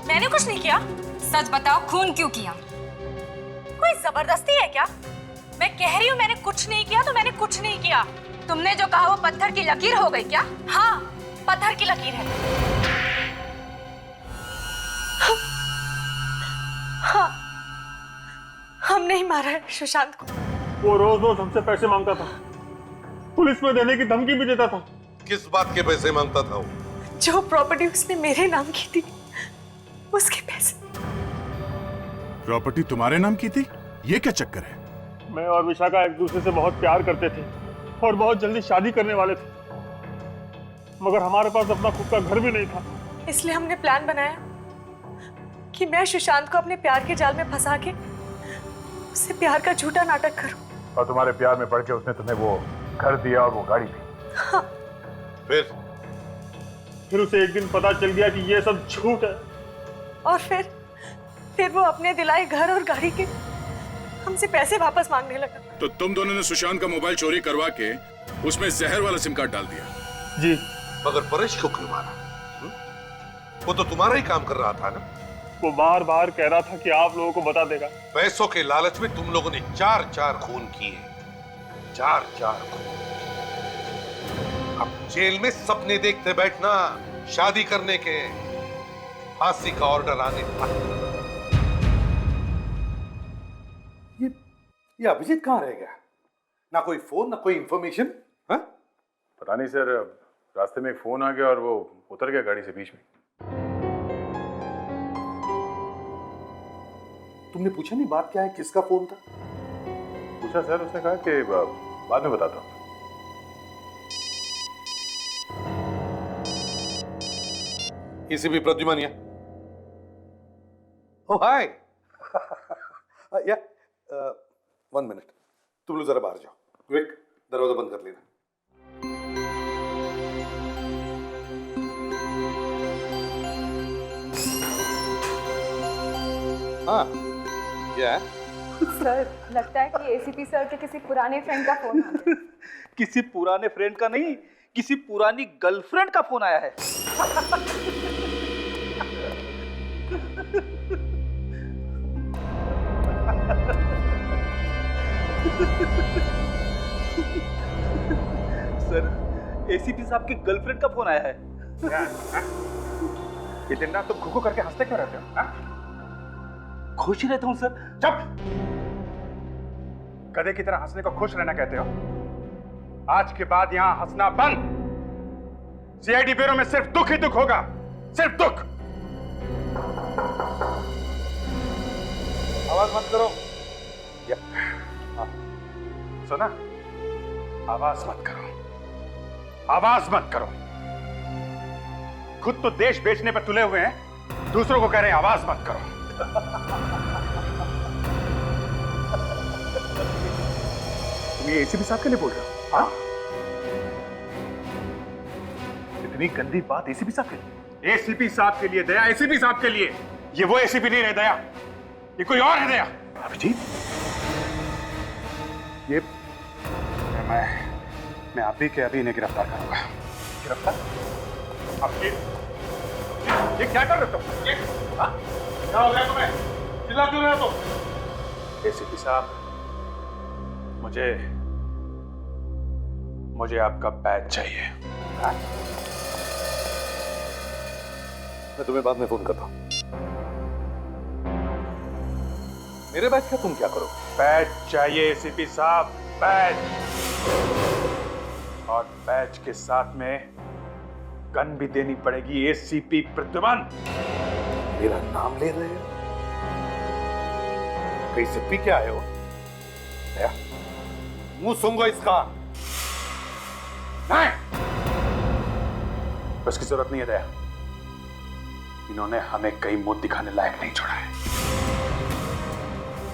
मैंने कुछ नहीं किया। सच बताओ, खून क्यों किया? कोई जबरदस्ती है क्या? मैं कह रही हूँ मैंने कुछ नहीं किया तो मैंने कुछ नहीं किया। तुमने जो कहा वो पत्थर की लकीर हो गई क्या? हाँ, पत्थर की लकीर है। हाँ, हमने ही मारा है सुशांत को। वो रोज रोज हमसे पैसे मांगता था, पुलिस में देने की धमकी भी देता था। किस बात के पैसे मांगता था वो? जो प्रॉपर्टी उसने मेरे नाम की थी, उसके पैसे। प्रॉपर्टी तुम्हारे नाम की थी? ये क्या चक्कर है? मैं और विशाखा एक दूसरे से बहुत प्यार करते थे और बहुत जल्दी शादी करने वाले थे, मगर हमारे पास अपना खुद का घर भी नहीं था। इसलिए हमने प्लान बनाया कि मैं सुशांत को अपने प्यार के जाल में फंसा के उससे प्यार का झूठा नाटक करूं। और तुम्हारे प्यार में पड़ के उसने तुम्हें वो घर दिया और वो गाड़ी दी। हाँ। फिर उसे एक दिन पता चल गया कि ये सब झूठ है। और फिर वो अपने दिलाए घर और गाड़ी के हमसे पैसे वापस मांगने लगा। तो तुम दोनों ने सुशांत का मोबाइल चोरी करवा के उसमें जहर वाला सिम कार्ड डाल दिया? जी। मगर परेश को क्यों मारा? वो तो तुम्हारा ही काम कर रहा था ना। वो बार बार कह रहा था कि आप लोगों को बता देगा। पैसों के लालच में तुम लोगों ने 4 खून किए, 4 खून। अब जेल में सपने देखते बैठना, शादी करने के, फांसी का ऑर्डर आने तक। ये अभिजीत कहाँ रह गया? ना कोई फोन, ना कोई इंफॉर्मेशन। हाँ? पता नहीं सर, रास्ते में एक फोन आ गया और वो उतर गया गाड़ी से बीच में। तुमने पूछा नहीं बात क्या है, किसका फोन था? पूछा सर, उसने कहा कि बाद में बताता हूँ। एसीपी प्रद्युमन या? ओह हाय। या 1 मिनट, तुम लोग जरा बाहर जाओ। क्विक, दरवाजा बंद कर लेना। हाँ, क्या है? सर, लगता है कि एसीपी सर के किसी पुराने फ्रेंड का फोन आ गया। किसी पुराने फ्रेंड का नहीं, किसी पुरानी गर्लफ्रेंड का फोन आया है। सर, एसीपी साहब की गर्लफ्रेंड का फोन आया है। ये दिन रात तुम घुघु करके हंसते क्यों रहते हो? खुश ही रहता हूँ सर। चुप! गधे की तरह हंसने को खुश रहना कहते हो? आज के बाद यहाँ हंसना बंद। सीआईडी ब्यूरो में सिर्फ दुख ही दुख होगा, सिर्फ दुख। आवाज मत करो। सुना? आवाज मत करो, आवाज मत करो। खुद तो देश बेचने पर तुले हुए हैं, दूसरों को कह रहे हैं आवाज मत करो। तुम ये एसीपी साहब के लिए बोल रहे हो? हाँ? इतनी गंदी बात एसीपी साहब के लिए? एसीपी साहब के लिए दया, एसीपी साहब के लिए। ये वो एसीपी नहीं रहे दया, ये कोई और है दया। अभिजीत, ये मैं आप ही के अभी इन्हें गिरफ्तार करूंगा। गिरफ्तार? अब ये क्या कर रहे हो तुम? क्या हो गया तुम्हें? चिल्ला क्यों रहे हो तुम? एसीपी साहब, मुझे आपका बैच चाहिए। मैं तुम्हें बाद में फोन करता हूं। मेरे बैच का तुम क्या करो? बैच चाहिए एसीपी साहब, बैच। और बैच के साथ में गन भी देनी पड़ेगी। एसीपी प्रद्युमन। मेरा नाम ले रहे हो? कहीं से पी के आए हो? मुंह सूंघो इसका। नहीं, उसकी जरूरत नहीं है दया। इन्होंने हमें कहीं मुंह दिखाने लायक नहीं छोड़ा है।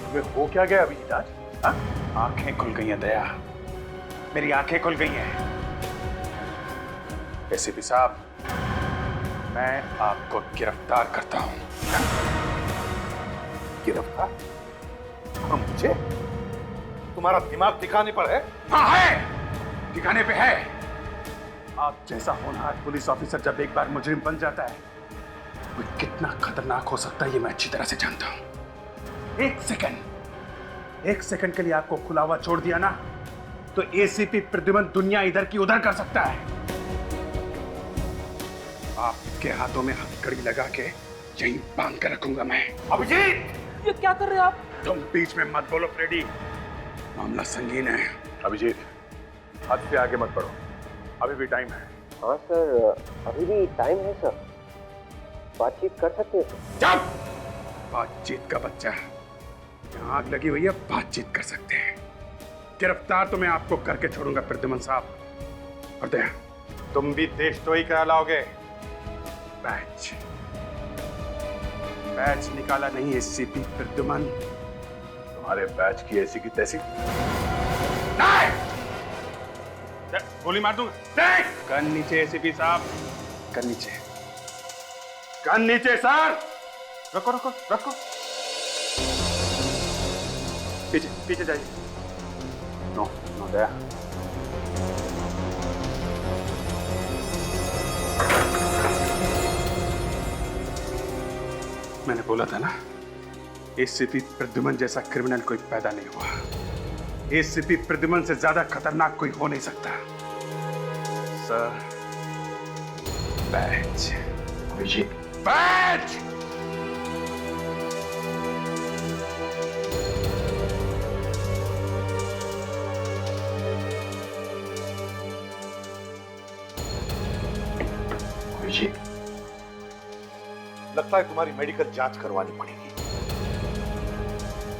तुम्हें हो क्या गया अभी आज? आंखें खुल गई हैं दया, मेरी आंखें खुल गई हैं। एसीपी साहब, मैं आपको गिरफ्तार करता हूं। गिरफ्तार और मुझे? तुम्हारा दिमाग ठिकाने पर है? हाँ है, ठिकाने पे है। आप जैसा होनहार पुलिस ऑफिसर जब एक बार मुजरिम बन जाता है, वो कितना खतरनाक हो सकता है ये मैं अच्छी तरह से जानता हूं। एक सेकंड के लिए आपको खुला हुआ छोड़ दिया ना, तो एसीपी प्रद्युमन दुनिया इधर की उधर कर सकता है। आपके हाथों में हथकड़ी लगा के यहीं बांध कर रखूंगा मैं। अभिजीत, ये क्या कर रहे हैं आप? तुम बीच में मत बोलो फ्रेडी, मामला संगीन है। अभिजीत, हद से आगे मत बढ़ो, अभी भी टाइम है। हाँ सर, अभी भी टाइम है सर, बातचीत कर सकते हैं सर। चुप! बातचीत का बच्चा, यहाँ आग लगी हुई है, बातचीत कर सकते हैं। गिरफ्तार तो मैं आपको करके छोड़ूंगा प्रद्युमन साहब। और दया, तुम भी देशद्रोही करा लाओगे। बैच निकाला नहीं एसीपी प्रद्युमन। तुम्हारे बैच की ऐसी की तैसी। गोली मार दूंगा। गन नीचे एसीपी साहब, गन नीचे, गन नीचे सर। रखो रखो रखो, पीछे पीछे जाइए। नो नो दया, मैंने बोला था ना, एसीपी प्रद्युमन जैसा क्रिमिनल कोई पैदा नहीं हुआ। एसीपी प्रद्युमन से ज्यादा खतरनाक कोई हो नहीं सकता। Sir, batch, batch. लगता है तुम्हारी मेडिकल जांच करवानी पड़ेगी।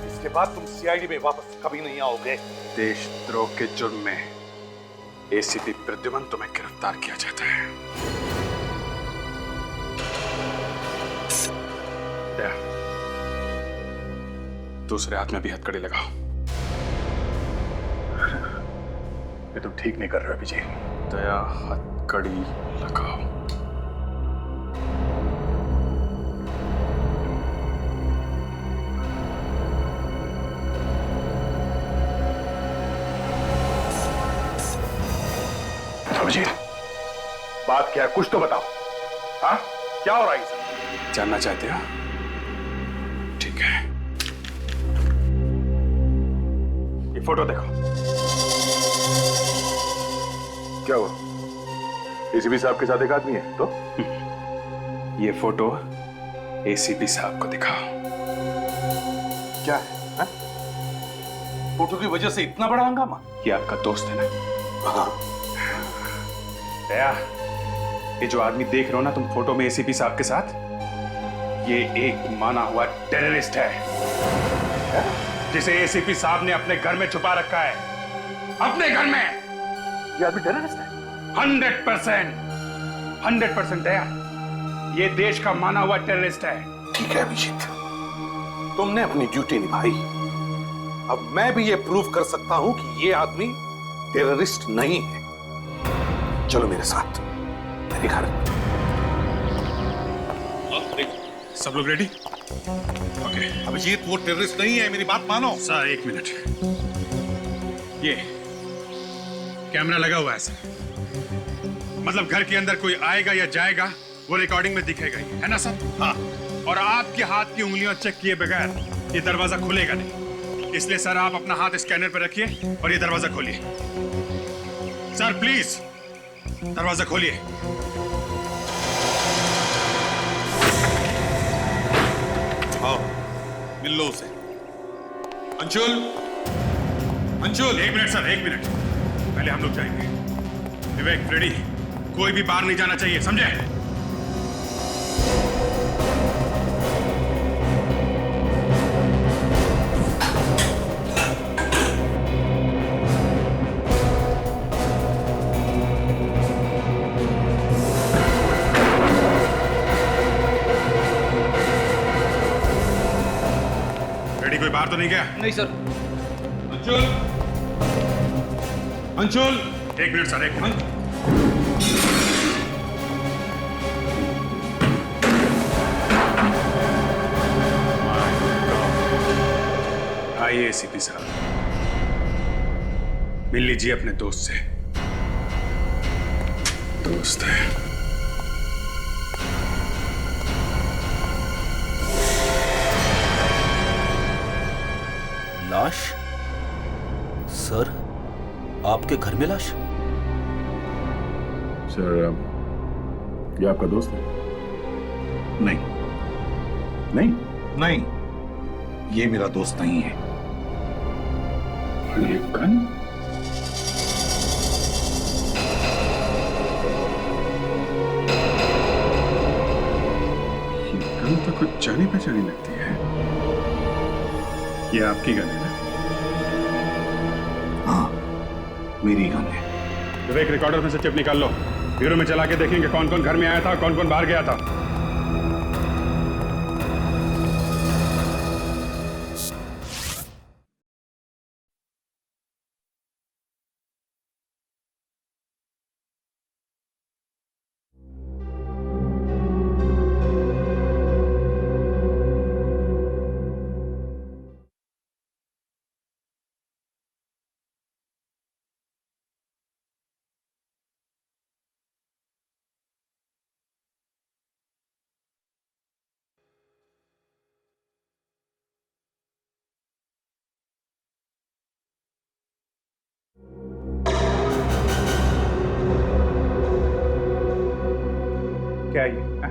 इसके बाद तुम सीआईडी में वापस कभी नहीं आओगे। देशद्रोह के जुर्म में एसीपी प्रद्युमन तुम्हें गिरफ्तार किया जाता है। दया, दूसरे हाथ में भी हथकड़ी लगाओ। ये तुम ठीक नहीं कर रहे अभिजीत। दया, हथकड़ी लगाओ। अभिजीत, बात क्या है, कुछ तो बताओ। हाँ, क्या हो रहा है इसे? जानना चाहते हो? ठीक है, ये फोटो देखो। क्या हुआ? एसीपी साहब के साथ एक आदमी है तो? ये फोटो एसीपी साहब को दिखाओ। क्या है, हा? फोटो की वजह से इतना बड़ा हंगामा? ये आपका दोस्त है ना? हाँ। दया, ये जो आदमी देख रहे हो ना तुम फोटो में एसीपी साहब के साथ, ये एक माना हुआ टेररिस्ट है, जिसे एसीपी साहब ने अपने घर में छुपा रखा है। अपने घर में। ये आदमी टेररिस्ट है? 100% दया, ये देश का माना हुआ टेररिस्ट है। ठीक है अभिजीत, तुमने अपनी ड्यूटी निभाई। अब मैं भी ये प्रूव कर सकता हूं कि ये आदमी टेररिस्ट नहीं है। चलो मेरे साथ मेरे घर। सब लोग रेडी? ओके। अभिजीत, वो टेररिस्ट नहीं है, मेरी बात मानो। सर, एक मिनट। ये कैमरा लगा हुआ है सर, मतलब घर के अंदर कोई आएगा या जाएगा वो रिकॉर्डिंग में दिखेगा ही, है ना सर? हाँ। और आपके हाथ की उंगलियां चेक किए बगैर ये दरवाजा खुलेगा नहीं, इसलिए सर आप अपना हाथ स्कैनर पर रखिए और ये दरवाजा खोलिए। सर प्लीज दरवाजा खोलिए। आओ, मिल लो उसे। अंशुल, अंशुल। एक मिनट सर, एक मिनट, पहले हम लोग जाएंगे। विवेक, फ्रेडी, कोई भी बाहर नहीं जाना चाहिए, समझे? कोई बाहर तो नहीं गया? नहीं सर। अंशुल, अंशुल। एक मिनट सर, एक मिनट। आइए एसीपी साहब, मिल लीजिए अपने दोस्त से। दोस्त है। लाश? सर, आपके घर में लाश? सर, ये आपका दोस्त है? नहीं नहीं नहीं, ये मेरा दोस्त नहीं है। ये गन? ये गन तो कुछ जानी पहचानी लगती है। ये आपकी गन है ना? हाँ, मेरी गन है। विवेक, रिकॉर्डर में से चिप निकाल लो। ब्यूरो में चला के देखेंगे कौन कौन घर में आया था, कौन कौन बाहर गया था। क्या ये है?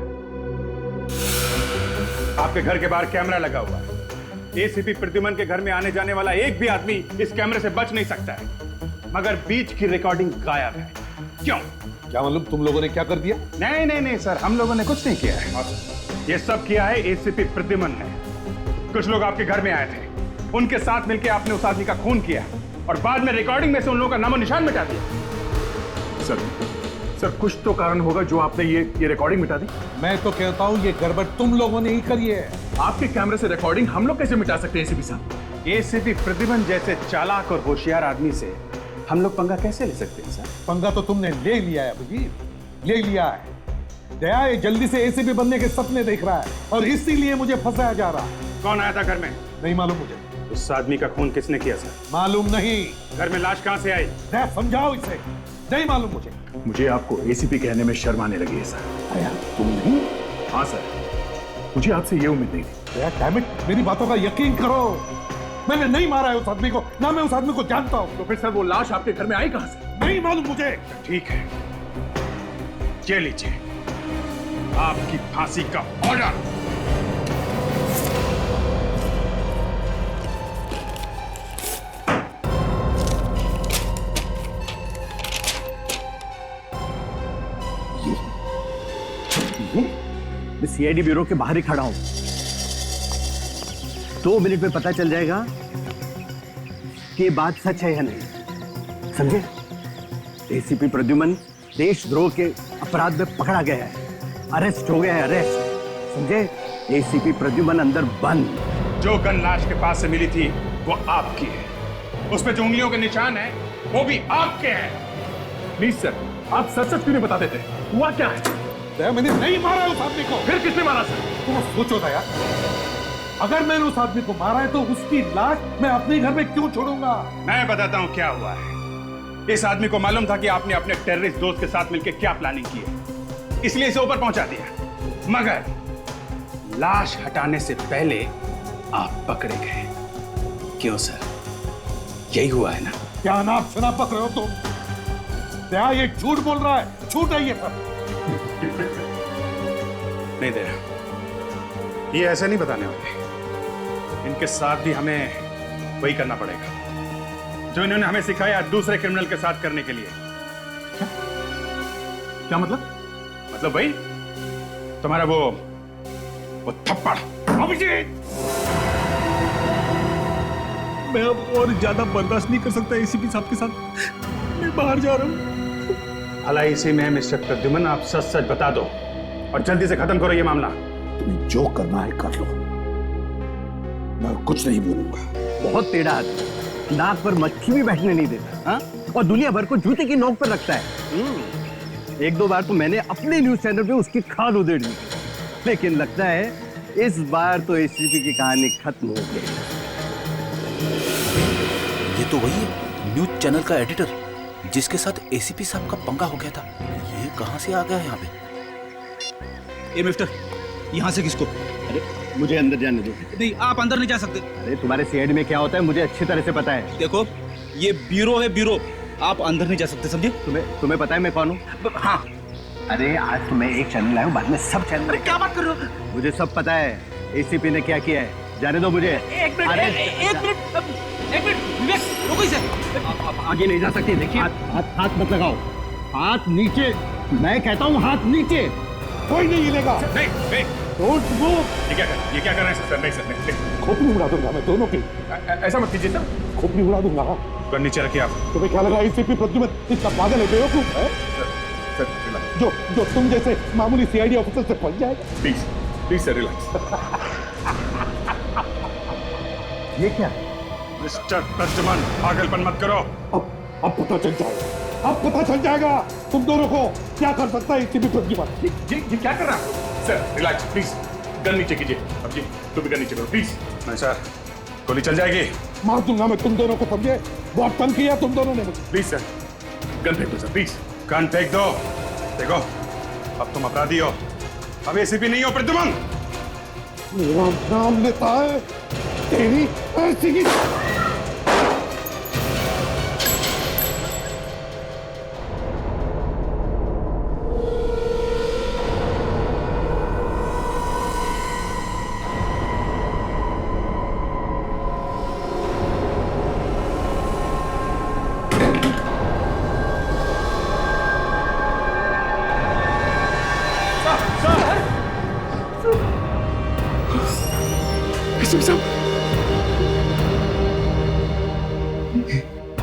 आपके घर के बाहर कैमरा लगा हुआ है। एसीपी प्रद्युमन के घर में आने जाने वाला एक भी आदमी इस कैमरे से बच नहीं सकता है, मगर बीच की रिकॉर्डिंग गायब है। क्यों? क्या मालूम तुम लोगों ने क्या कर दिया? नहीं नहीं नहीं सर, हम लोगों ने कुछ नहीं किया है। ये सब किया है एसीपी प्रद्युमन ने। कुछ लोग आपके घर में आए थे, उनके साथ मिलकर आपने उस आदमी का खून किया और बाद में रिकॉर्डिंग में से उन लोगों का नामो निशान मिटा दिया। सर कुछ तो कारण होगा जो आपने ये रिकॉर्डिंग मिटा दी। मैं तो कहता हूँ ये गड़बड़ तुम लोगों ने ही करी है। आपके कैमरे से रिकॉर्डिंग हम लोग कैसे मिटा सकते हैं एसीपी साहब? एसीपी प्रद्युमन जैसे चालाक और होशियार आदमी से हम लोग पंगा कैसे ले सकते हैं सर? पंगा तो तुमने ले लिया है अभिजीत, ले लिया है। दया ये जल्दी से एसीपी बनने के सपने देख रहा है और इसीलिए मुझे फंसाया जा रहा है। कौन आया था घर में? नहीं मालूम मुझे। उस आदमी का खून किसने किया सर? मालूम नहीं। घर में लाश कहां से आई? समझाओ इसे, नहीं मालूम मुझे। मुझे आपको एसीपी कहने में शर्म आने लगी है सर। आया तुम नहीं? हाँ सर, मुझे आपसे ये उम्मीद नहीं थी। डैम इट, मेरी बातों का यकीन करो। मैंने नहीं मारा है उस आदमी को, ना मैं उस आदमी को जानता हूँ। तो फिर सर वो लाश आपके घर में आई कहां से? नहीं मालूम मुझे। ठीक है, ये लीजिए आपकी फांसी का ऑर्डर। मैं सीआईडी ब्यूरो के बाहर ही खड़ा हूं। 2 मिनट में पता चल जाएगा कि ये बात सच है या नहीं, समझे? एसीपी प्रद्युमन देशद्रोह के अपराध में पकड़ा गया है, अरेस्ट हो गया है, अरेस्ट, समझे? एसीपी प्रद्युमन अंदर बंद। जो गन लाश के पास से मिली थी वो आपकी है, उस पे जो उंगलियों के निशान है वो भी आपके हैं। प्लीज सर, आप सच सच क्यों नहीं बता देते? हुआ क्या है? मैंने नहीं मारा उस आदमी को। फिर किसने मारा सर? तुम सोचो दया, अगर मैंने उस आदमी को मारा है तो उसकी लाश मैं अपने घर में क्यों छोड़ूंगा? मैं बताता हूं क्या हुआ है। इस आदमी को मालूम था कि आपने अपने टेररिस्ट दोस्त के साथ मिलकर क्या प्लानिंग की है, इसलिए इसे ऊपर पहुंचा दिया। मगर लाश हटाने से पहले आप पकड़े गए। क्यों सर, यही हुआ है ना? क्या नाप शनाप पकड़ रहे हो तुम? क्या ये झूठ बोल रहा है? झूठ है ये सब। नहीं दे रहा, ये ऐसे नहीं बताने वाले। इनके साथ भी हमें वही करना पड़ेगा जो इन्होंने हमें सिखाया दूसरे क्रिमिनल के साथ करने के लिए। क्या मतलब? मतलब वही तुम्हारा वो थप्पड़। अभिजीत, मैं अब और ज्यादा बर्दाश्त नहीं कर सकता एसीपी साहब के साथ। मैं बाहर जा रहा हूं। भला इसी में मिस्टर प्रद्युमन आप सच सच बता दो और जल्दी से खत्म करो ये मामला। तुम्हें जो करना है कर लो, मैं कुछ नहीं बोलूंगा। बहुत टेढ़ा आदमी, नाक पर मक्खी भी बैठने नहीं देता, हाँ? और दुनिया भर को जूते की नोक पर रखता है। 1-2 बार तो मैंने अपने न्यूज चैनल पे उसकी खाल उधेड़ दी, लेकिन लगता है इस बार तो एसीपी की कहानी खत्म हो गई। ये तो वही है, न्यूज चैनल का एडिटर जिसके साथ एसीपी साहब का पंगा हो गया था। ये कहां से आ गया यहाँ पे? ए मिस्टर, यहाँ से किसको? अरे मुझे अंदर जाने दो। नहीं, आप अंदर नहीं जा सकते। अरे तुम्हारे सीआईडी में क्या होता है मुझे अच्छी तरह से पता है। देखो, ये ब्यूरो है, ब्यूरो। आप अंदर नहीं जा सकते, समझे? तुम्हें पता है मैं कौन हूँ? हाँ। अरे आज तो मैं एक चैनल लाया हूँ, बाद में सब चैनल। अरे क्या बात कर रहे हो? मुझे सब पता है एसीपी ने क्या किया है। जाने दो मुझे। एक मिनट, विवेक, रुको इसे। आप आगे नहीं जा सकते। देखिए हाथ मत लगाओ, हाथ नीचे। मैं कहता हूँ हाथ नीचे। कोई नहीं हिलेगा। नहीं, डोंट मूव। ये क्या कर रहे हैं सर? नहीं सर, नहीं। खोपड़ी उड़ा दूंगा मैं दोनों की। ऐसा मत कीजिए सर। खोपड़ी उड़ा दूंगा। गन नीचे रखिए आप। तुम्हें क्या लगा एसीपी प्रद्युमन इतना पागल है, बेवकूफ है? सर जो तुम जैसे मामूली सीआईडी ऑफिसर से फंस जाएगा। Please sir, relax. ये क्या? मिस्टर प्रद्युमन, पागलपन मत करो। अब पता चल जाएगा। अब पता चल जाएगा तुम दोनों को क्या कर सकता है एसीपी प्रद्युमन। ये क्या कर रहा है? Sir relax please. गन नीचे कीजिए। अब जी तुम भी गन नीचे करो प्लीज। नहीं सर, गोली चल जाएगी। मार दूंगा मैं तुम दोनों को, समझे? बहुत तंग किया तुम दोनों ने मुझे। प्लीज सर, गन फेंक दो सर, प्लीज। गन फेंक दो। देखो, अब तुम अपराधी हो, अब एसीपी नहीं हो प्रद्युमन। मेरा नाम लेता है तेरी ऐसी की।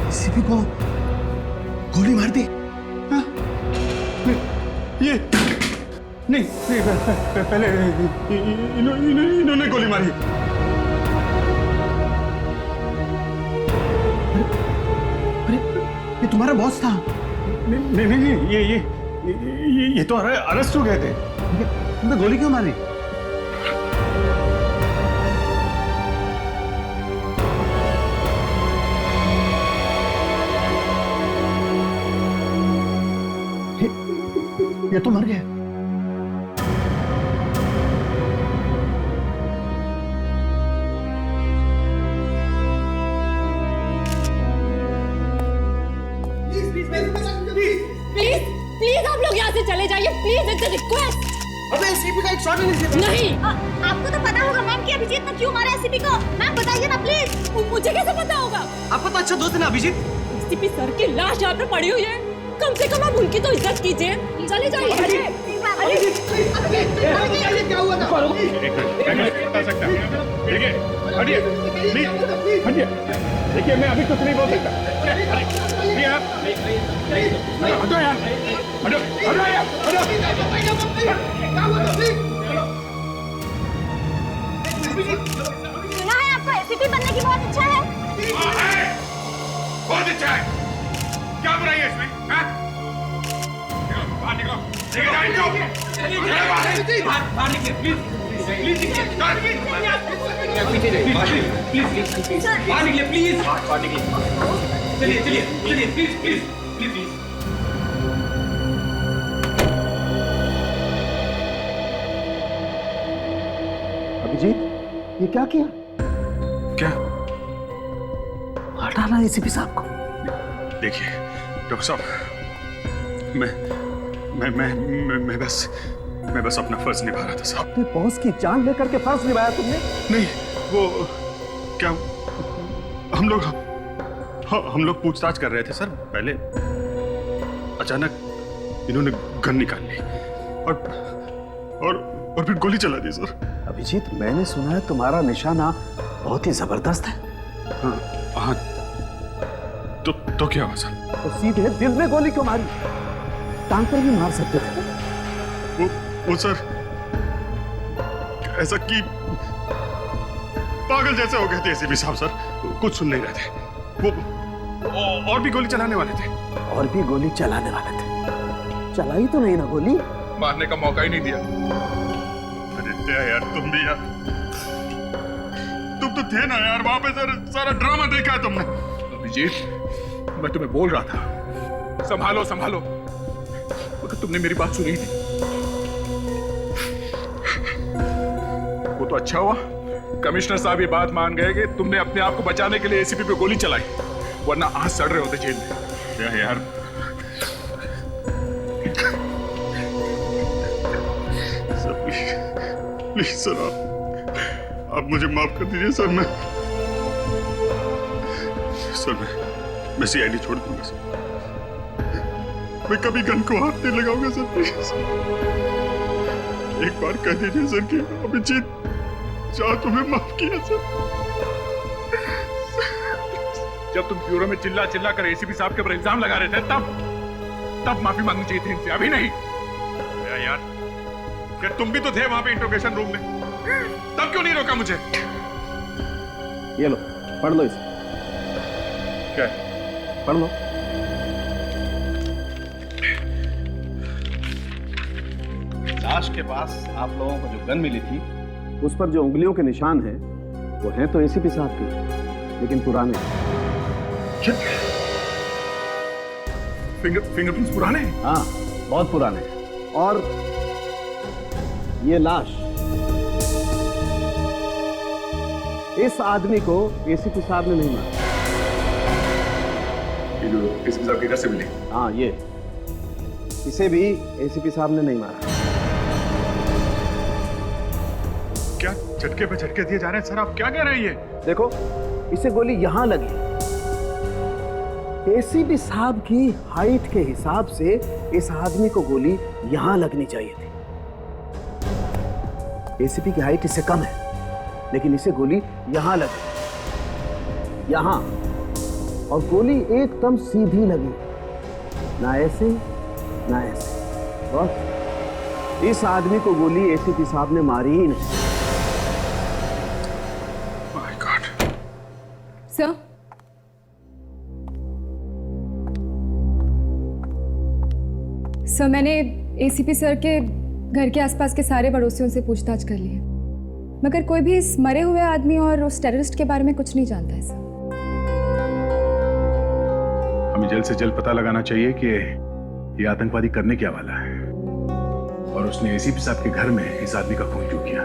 एसीपी को गोली मार दी। ये नहीं, पहले इन्होंने गोली मारी। अरे ये तुम्हारा बॉस था? नहीं, ये तो अरेस्ट हो गए थे। तुमने गोली क्यों मारी? ये तो मर गया। प्लीज आप लोग यहाँ से चले जाइए, प्लीज, इट्स अ रिक्वेस्ट। अबे एसीपी का एक शॉट ही नहीं। आपको तो पता होगा मैम कि अभिजीत ने क्यों मारा एसीपी को। मैम बताइए ना प्लीज। मुझे कैसे पता होगा? आपका तो अच्छा दोस्त है ना अभिजीत। एसीपी सर की लाश यहाँ पे पड़ी हुई है, कम से कम आप उनकी तो इज्जत कीजिए। चले जाइए। क्या हुआ था? देखिए, हटिए, प्लीज, हटिए। देखिए, मैं अभी कुछ नहीं बोल सकता। हटो यार, हटो यार, सुना है आपको एसीपी बनने की बहुत इच्छा है? बहुत इच्छा है। क्या बुराई है इसमें? बाहर निकलो। बाहर निकले, प्लीज, बाहर निकले, प्लीज। चलिए, प्लीज। अभिजीत, ये क्या किया? क्या? हटाना एसीपी साहब को। देखिए डॉक्टर साहब, मैं बस अपना फर्ज निभा रहा था साहब। अपने बॉस की जान लेकर के फर्ज निभाया तुमने? नहीं, वो क्या, हम लोग पूछताछ कर रहे थे सर। पहले अचानक इन्होंने गन निकाल ली और फिर गोली चला दी सर। अभिजीत, मैंने सुना है तुम्हारा निशाना बहुत ही जबरदस्त है। हाँ, तो क्या हुआ सर? तो सीधे दिल में गोली क्यों मारी? टांग पर भी मार सकते थे। वो सर ऐसा कि पागल जैसे हो गए थे एसीपी साहब सर, कुछ सुन नहीं रहे थे। वो और भी गोली चलाने वाले थे। और भी गोली चलाने वाले थे? चलाई तो नहीं ना गोली? मारने का मौका ही नहीं दिया। अरे यार, तुम भी यार, तो थे ना यार वहां पे, सारा ड्रामा देखा है तुमने। अभिजीत, मैं तुम्हें बोल रहा था संभालो संभालो, मगर तुमने मेरी बात सुनी नहीं। वो तो अच्छा हुआ कमिश्नर साहब ये बात मान गए कि तुमने अपने आप को बचाने के लिए एसीपी पे गोली चलाई, वरना आज सड़ रहे होते जेल में। क्या यार, प्लीज सर, आप मुझे माफ कर दीजिए सर। मैं सीआईडी छोड़ दूंगा सर। मैं कभी गन को हाथ नहीं लगाऊंगा सर, प्लीज। एक बार कह दीजिए सर कि अभिजीत चाह तुम्हें माफ किया सर। जब तुम ब्यूरो में चिल्ला चिल्ला कर एसीपी साहब के ऊपर इल्जाम लगा रहे थे, तब माफी मांगनी चाहिए थी इनसे, अभी नहीं। यार फिर तुम भी तो थे वहां पे इंट्रोगेशन रूम में, तब क्यों नहीं रोका मुझे? ये लो, पढ़ लो इसे। क्या? पढ़ लो। लाश के पास आप लोगों को जो गन मिली थी, उस पर जो उंगलियों के निशान हैं, वो हैं तो एसीपी साहब के, लेकिन पुराने। फिंगरप्रिंट्स पुराने? हाँ, बहुत पुराने। और ये लाश इस आदमी को एसीपी साहब ने नहीं मारा। ये जो एसीपी साहब के घर से मिली? हाँ, ये इसे भी एसीपी साहब ने नहीं मारा। क्या झटके पे झटके दिए जा रहे हैं सर? आप क्या कह रहे हैं? ये देखो, इसे गोली यहां लगी। एसीपी साहब की हाइट के हिसाब से इस आदमी को गोली यहां लगनी चाहिए थी। एसीपी की हाइट इससे कम है, लेकिन इसे गोली यहां लगी, यहां, और गोली एकदम सीधी लगी, ना ऐसे ना ऐसे। बस इस आदमी को गोली एसीपी साहब ने मारी ही नहीं। My God. सर, मैंने एसीपी सर के घर के आसपास के सारे पड़ोसियों से पूछताछ कर ली है, मगर कोई भी इस मरे हुए आदमी और उस टेररिस्ट के बारे में कुछ नहीं जानता है सर। हमें जल्द से जल्द पता लगाना चाहिए कि ये आतंकवादी करने क्या वाला है, और उसने एसीपी साहब के घर में इस आदमी का खून क्यों किया।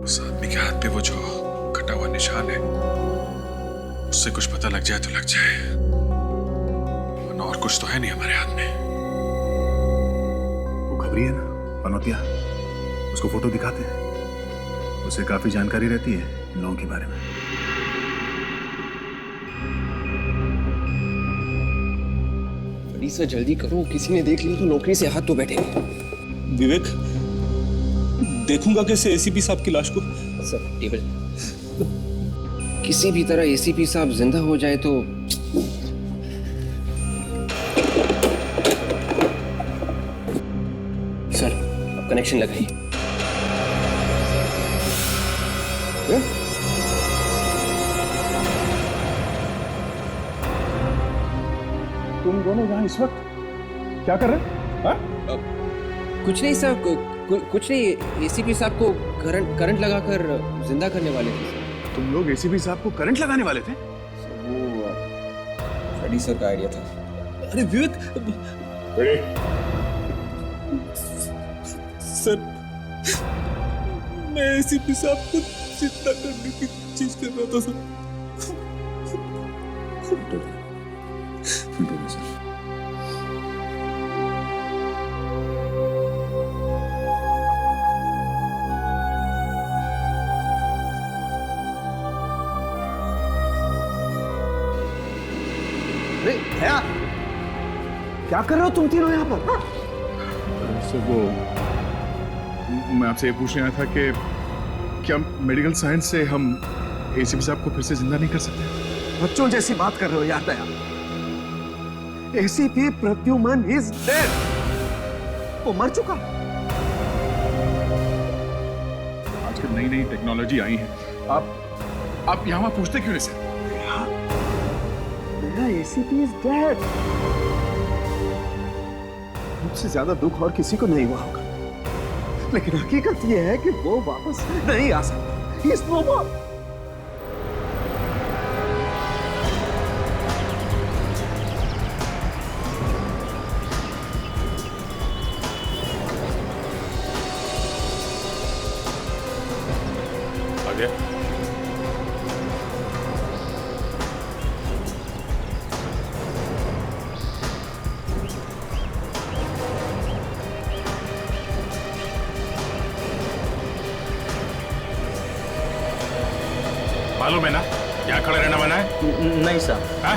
उस आदमी के हाथ पे वो जो कटा हुआ निशान है, उससे कुछ पता लग जाए तो लग जाए, वरना और कुछ तो है नहीं हमारे हाथ में। है ना पनौतिया, उसको फोटो दिखाते हैं, उसे काफी जानकारी रहती है इन लोगों के बारे में। सर जल्दी करो, किसी ने देख लिया तो नौकरी से हाथ तो बैठेंगे। विवेक, देखूंगा कैसे एसीपी साहब की लाश को? सर टेबल, किसी भी तरह एसीपी साहब जिंदा हो जाए तो। सर अब कनेक्शन लगाइए। तुम दोनों यहाँ इस वक्त क्या कर रहे हैं? कुछ नहीं सर, कुछ नहीं। एसीपी साहब को करंट लगाकर जिंदा करने वाले थे। तुम लोग एसीपी साहब को करंट लगाने वाले थे? वो फ्रेडी सर का आइडिया था। अरे विवेक, सर मैं एसीपी साहब को जिंदा करने की चीज कर रहा था सर। अरे भैया, क्या कर रहे हो तुम तीनों यहाँ पर? सर वो मैं आपसे ये पूछने आया था कि क्या मेडिकल साइंस से हम एसीपी साहब को फिर से जिंदा नहीं कर सकते? बच्चों जैसी बात कर रहे हो यार दया। एसीपी प्रद्युमन इज डेड, वो मर चुका। आजकल नई नई टेक्नोलॉजी आई है, आप यहाँ पूछते क्यों नहीं सर? मेरा एसीपी इज डेड। मुझसे ज्यादा दुख और किसी को नहीं हुआ होगा, लेकिन हकीकत यह है कि वो वापस नहीं आ सकता। He is no more. आगे। मालूम है ना यहाँ खड़े रहना मना है? नहीं साहब। हाँ?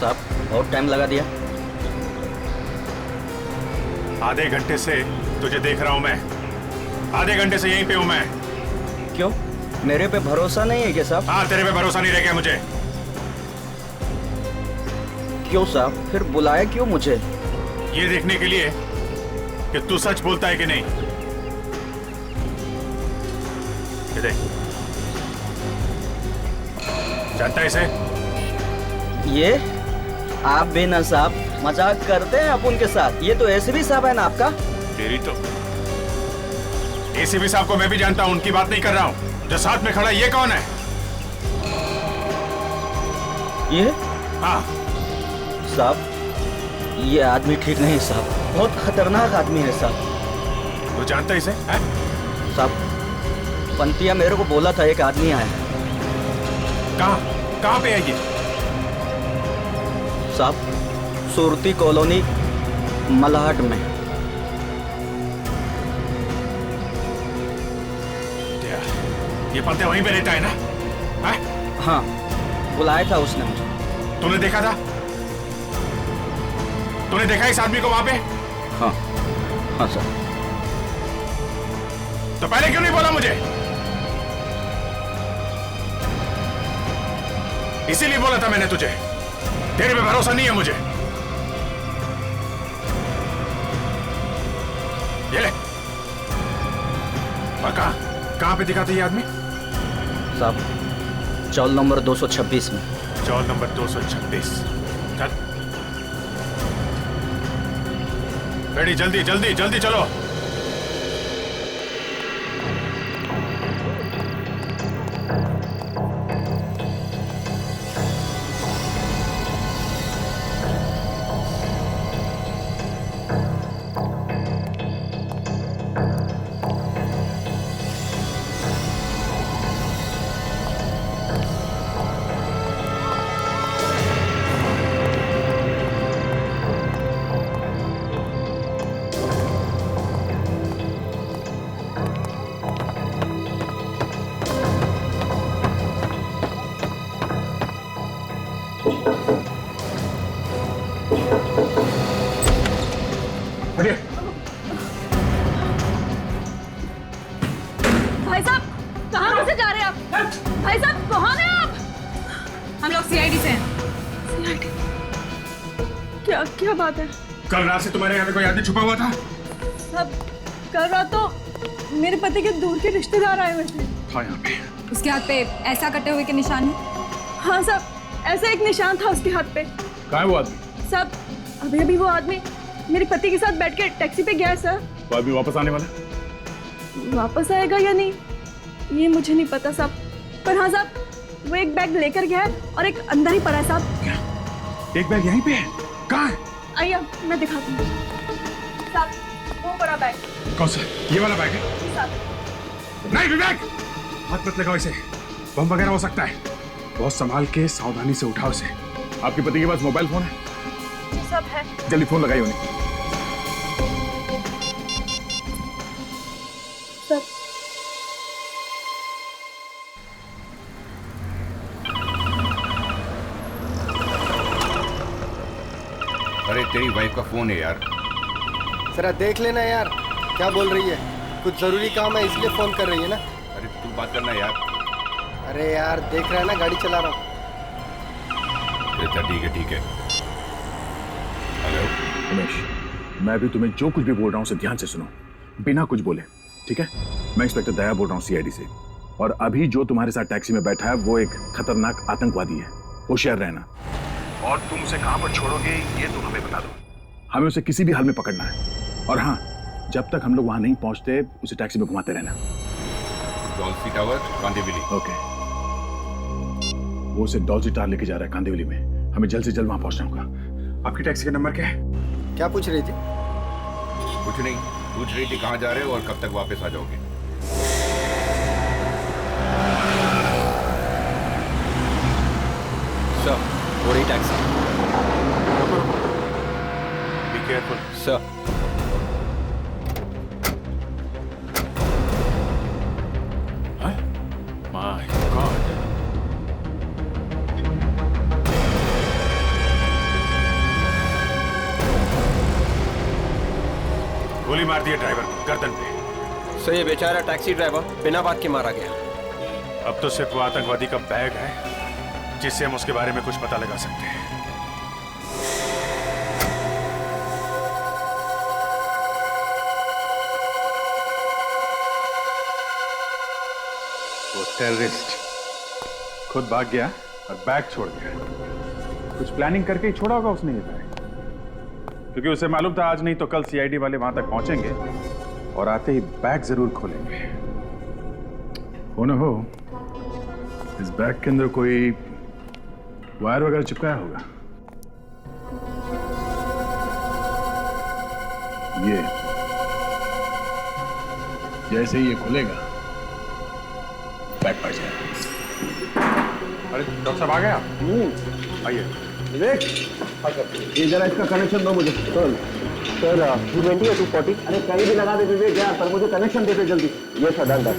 साहब बहुत टाइम लगा दिया। आधे घंटे से तुझे देख रहा हूं मैं। आधे घंटे से यहीं पे हूं मैं। क्यों, मेरे पे भरोसा नहीं है क्या साहब? हाँ, तेरे पे भरोसा नहीं रह गया मुझे। क्यों साहब, फिर बुलाया क्यों मुझे? ये देखने के लिए कि तू सच बोलता है कि नहीं। ये देख, जानता है इसे? ये आप भी ना साहब मजाक करते हैं अपन के साथ। ये तो एसीपी साहब है ना आपका? तेरी तो एसीपी साहब को मैं भी जानता हूं, उनकी बात नहीं कर रहा हूं। जो साथ में खड़ा है ये कौन है? ये? हाँ साहब ये आदमी ठीक नहीं साहब, बहुत खतरनाक आदमी है साहब। तू जानता है इसे? साहब पंतिया मेरे को बोला था एक आदमी आया। कहाँ पे है ये? साहब सुरती कॉलोनी मलाड में। ये पंतिया वहीं पे रहता है ना? है? हाँ बुलाया था उसने मुझे। तूने देखा था? तूने देखा इस आदमी को वहां पे? हाँ हाँ सर। तो पहले क्यों नहीं बोला मुझे? इसीलिए बोला था मैंने तुझे, तेरे पे भरोसा नहीं है मुझे। ये ले। और कहां पे दिखा था ये आदमी? साहब चौल नंबर 226 में। चौल नंबर 226। चल रेडी, जल्दी जल्दी जल्दी चलो। भाई साहब कहाँ से जा रहे हैं आप? भाई साहब कौन है आप? हम लोग सीआईडी से हैं। सीआईडी? क्या क्या बात है? कल रात से तुम्हारे यहाँ पे कोई आदमी छुपा हुआ था? सब कल रात तो मेरे पति के दूर के रिश्तेदार आए हुए थे। हाँ यहाँ पे। उसके हाथ पे ऐसा कटे हुए के निशान है? हाँ साहब ऐसा एक निशान था उसके हाथ पे। कहाँ है वो आदमी? साहब अभी अभी वो आदमी मेरे पति के साथ बैठ के टैक्सी पे गया है सर। वो अभी वापस आने वाला? वापस आएगा या नहीं ये मुझे नहीं पता साहब, पर हाँ साहब वो एक बैग लेकर गया है और एक अंदर ही पड़ा है साहब। क्या? एक बैग यहीं पे है? कहाँ है? आइए मैं दिखाती हूँ साहब, वो बड़ा बैग। कौन सा? ये वाला बैग है? साहब नहीं विवेक, हाथ मत लगाओ इसे, बम वगैरह हो सकता है। बहुत संभाल के सावधानी से उठाओ इसे। आपके पति के पास मोबाइल फोन है? जी सब है। जल्दी फोन लगाइए उन्हें। सब अरे तेरी वाइफ का फोन है यार। जरा देख लेना यार क्या बोल रही है, कुछ जरूरी काम है इसलिए फोन कर रही है ना। अरे तू बात करना यार। अरे यार देख रहा है ना गाड़ी चला रहा हूँ। अच्छा ठीक है ठीक है। हेलो उमेश, मैं भी तुम्हें जो कुछ भी बोल रहा हूँ उसे ध्यान से सुनो, बिना कुछ बोले, ठीक है? मैं इंस्पेक्टर दया बोल रहा हूँ सीआईडी से, और अभी जो तुम्हारे साथ टैक्सी में बैठा है वो एक खतरनाक आतंकवादी है, होशियार रहना। और तुम उसे कहां पर छोड़ोगे ये तुम हमें बता दो। हमें उसे किसी भी हाल में पकड़ना है, और हाँ जब तक हम लोग वहां नहीं पहुंचते उसे टैक्सी में घुमाते रहना। Dorsi tower Kandivali. ओके, वो उसे डॉल्सी टावर लेके जा रहा है कांदिवली में। हमें जल्द से जल्द वहां पहुंचना होगा। आपकी टैक्सी का नंबर क्या है? क्या पूछ रही थी? कुछ नहीं, पूछ रही थी कहाँ जा रहे हो और कब तक वापस आ जाओगे। सर, वो रही taxi. Be careful sir. My God, गोली मार दिया ड्राइवर को गर्दन पे। सर, ये बेचारा टैक्सी ड्राइवर बिना बात के मारा गया। अब तो सिर्फ वो आतंकवादी का बैग है जिससे हम उसके बारे में कुछ पता लगा सकते हैं। वो टेररिस्ट खुद भाग गया और बैग छोड़ गया। कुछ प्लानिंग करके ही छोड़ा होगा उसने ये बैग, क्योंकि उसे मालूम था आज नहीं तो कल सीआईडी वाले वहां तक पहुंचेंगे और आते ही बैग जरूर खोलेंगे। हो न हो, इस बैग के अंदर कोई वायर वगैरह चिपकाया होगा। ये जैसे ही ये खुलेगा बैग फट जाएगा। अरे डॉक्टर साहब आ गया? आइए। विवेक, ये जरा इसका कनेक्शन दो मुझे। सर 220 या 240? अरे कहीं भी लगा दे विवेक यार, पर मुझे कनेक्शन दे दे जल्दी। ये सर, डन डन।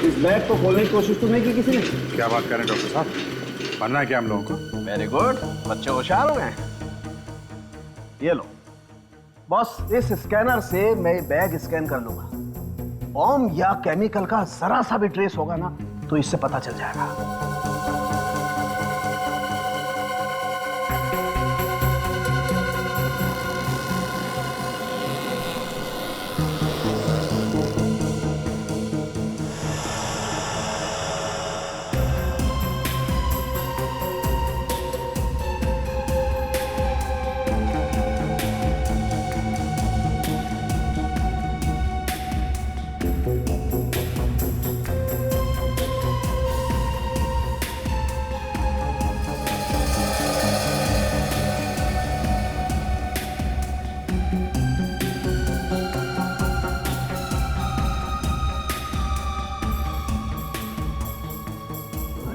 इस बैग को खोलने की कोशिश तो नहीं की किसी ने? क्या बात कर रहे हैं डॉक्टर साहब, बनना है क्या हम लोगों को? वेरी गुड, बच्चे होशियार हो गए। ये लो बॉस, इस स्कैनर से मैं बैग स्कैन कर लूंगा। बॉम्ब या केमिकल का जरा सा भी ट्रेस होगा ना तो इससे पता चल जाएगा।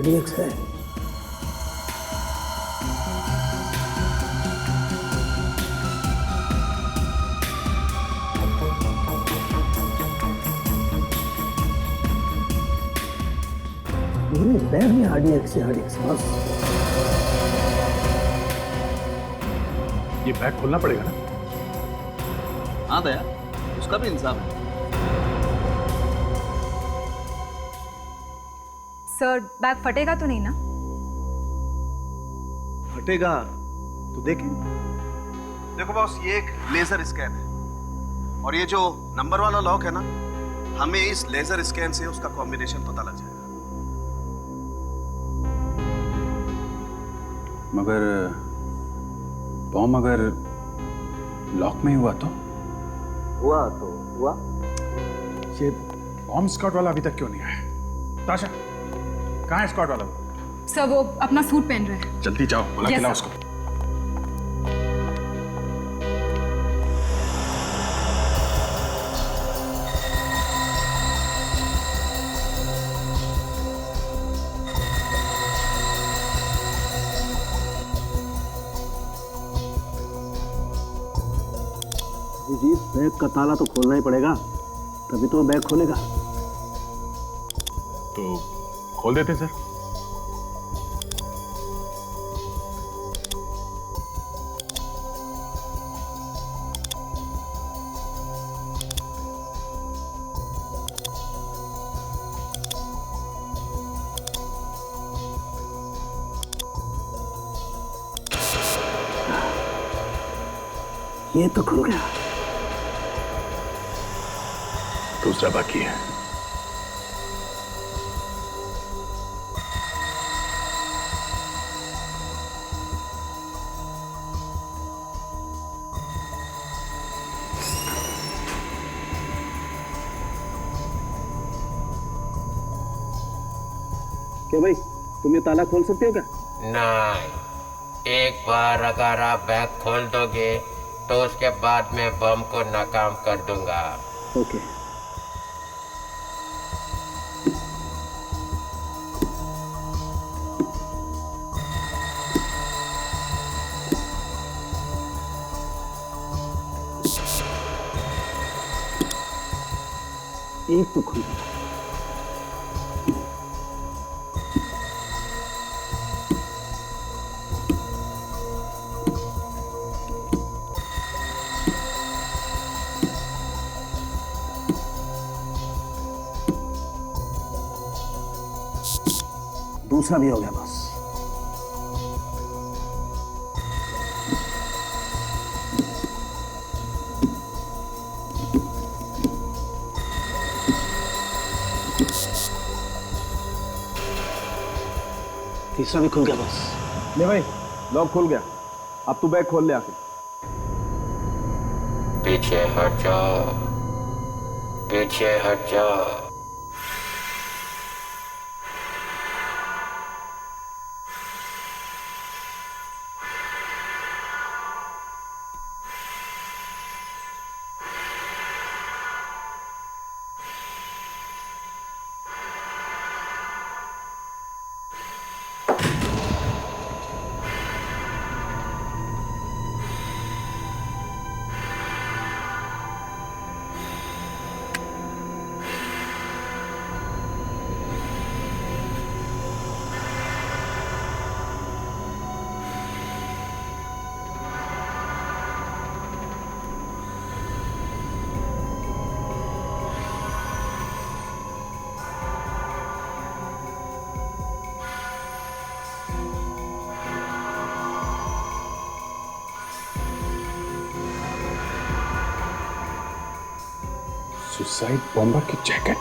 RDX है। मेरे बैग में RDX है, RDX बस। ये बैग खोलना पड़ेगा ना? हाँ दया, उसका भी इंसाफ है। सर, बैग फटेगा तो नहीं ना? फटेगा तो देखें। देखो बॉस, ये एक लेजर स्कैन है और ये जो नंबर वाला लॉक है ना, हमें इस लेजर स्कैन से उसका कॉम्बिनेशन पता लग जाएगा। मगर बॉम्ब अगर लॉक में हुआ तो हुआ। ये बॉम्ब स्क्वाड वाला अभी तक क्यों नहीं आया? ताशा, कहाँ है स्क्वाड वाला? सर, वो अपना सूट पहन रहा है। जल्दी जाओ, बुला के लाओ उसको। जी, बैग का ताला तो खोलना ही पड़ेगा, तभी तो बैग खोलेगा। तो खोल देते सर। ये तो खुल गया। दूसरा बाकी है। क्या भाई, तुम ये ताला खोल सकते हो क्या? नहीं, एक बार अगर आप बैग खोल दोगे तो उसके बाद मैं बम को नाकाम कर दूंगा। ओके। एक तो खुल गया। दूसरा भी हो गया बस। तीसरा भी खुल गया बस। ले भाई, लॉक खुल गया। अब तू बैग खोल ले आके। पीछे हट जाओ, पीछे हट जाओ। सुसाइड बॉम्बर की जैकेट।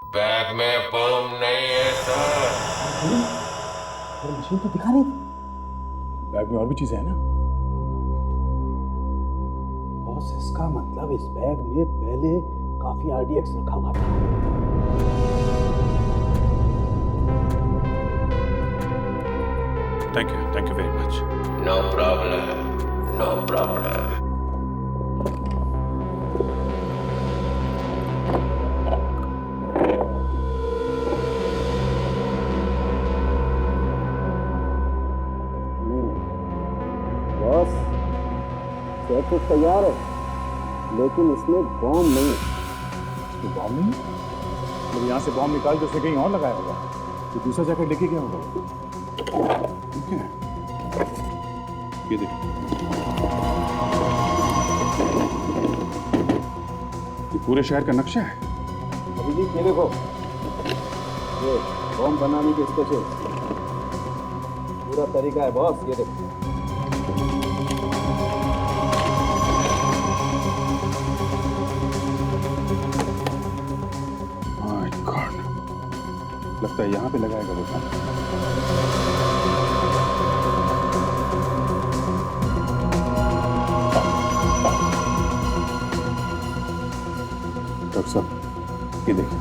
बैग में बम नहीं है सर। मशीन तो दिखा रही थी। बैग में और भी चीजें हैं ना? बॉस, इसका मतलब इस बैग में पहले काफी आरडीएक्स रखा हुआ था। Thank you very much. No problem, no problem. Boss, jacket तैयार है, लेकिन इसमें बॉम्ब नहीं है। तो बॉम्ब नहीं? जब यहाँ से बॉम्ब निकाल के उसने कहीं और लगाया होगा, तो दूसरा जैकेट लेके गया होगा। ठीक है, ये देखो, ये पूरे शहर का नक्शा है। अभी जी ये देखो, ये बॉम्ब बनाने के स्पेशल पूरा तरीका है बॉस। ये देखो, माय गॉड, लगता है यहाँ पे लगाएगा वो। डॉक्टर साहब, ये देखिए।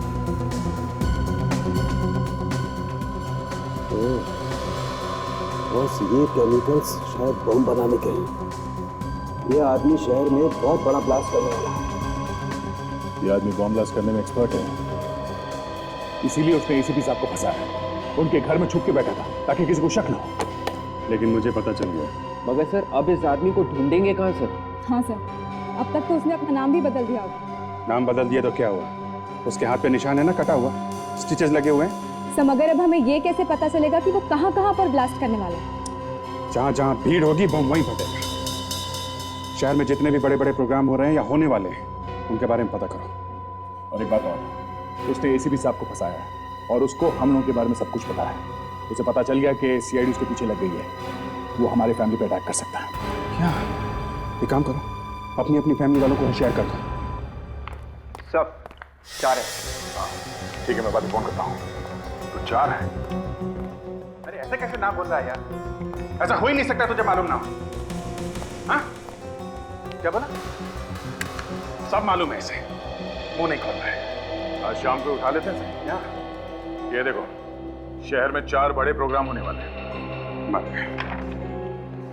बॉस, ये केमिकल्स शायद बम बनाने के हैं। ये आदमी शहर में बहुत बड़ा ब्लास्ट करने वाला है। ये आदमी बॉम्ब ब्लास्ट करने में एक्सपर्ट है। इसीलिए उसने एसीपी साहब को फंसाया है। उनके घर में छुप के बैठा था ताकि किसी को शक ना हो। लेकिन मुझे पता चल गया। मगर सर अब इस आदमी को ढूंढेंगे कहाँ सर? हाँ सर, अब तक तो उसने अपना नाम भी बदल दिया होगा। नाम बदल दिया तो क्या हुआ? उसके हाथ पे निशान है ना, कटा हुआ, स्टिचेस लगे हुए हैं। सर मगर अब हमें ये कैसे पता चलेगा कि वो कहाँ कहाँ पर ब्लास्ट करने वाला है? जहाँ जहाँ भीड़ होगी बम वहीं फटेगा। शहर में जितने भी बड़े बड़े प्रोग्राम हो रहे हैं या होने वाले हैं, उनके बारे में पता करो। और एक बात और, उसने एसीपी साहब को फंसाया है और उसको हम लोगों के बारे में सब कुछ पता है। उसे पता चल गया कि सीआईडी उसके पीछे लग गई है, वो हमारे फैमिली पे अटैक कर सकता है। क्या? एक काम करो, अपनी अपनी फैमिली वालों को होशियार कर दो। सब 4 है। ठीक है, मैं बाद में फोन करता हूँ। तो 4 है? अरे ऐसे कैसे ना बोल रहा है यार? ऐसा हो ही नहीं सकता तुझे मालूम ना हो। हाँ? क्या बोला? सब मालूम है इसे, मुंह नहीं खोल रहा है। आज शाम को उठा लेते हैं क्या? ये देखो, शहर में 4 बड़े प्रोग्राम होने वाले हैं। मत गए।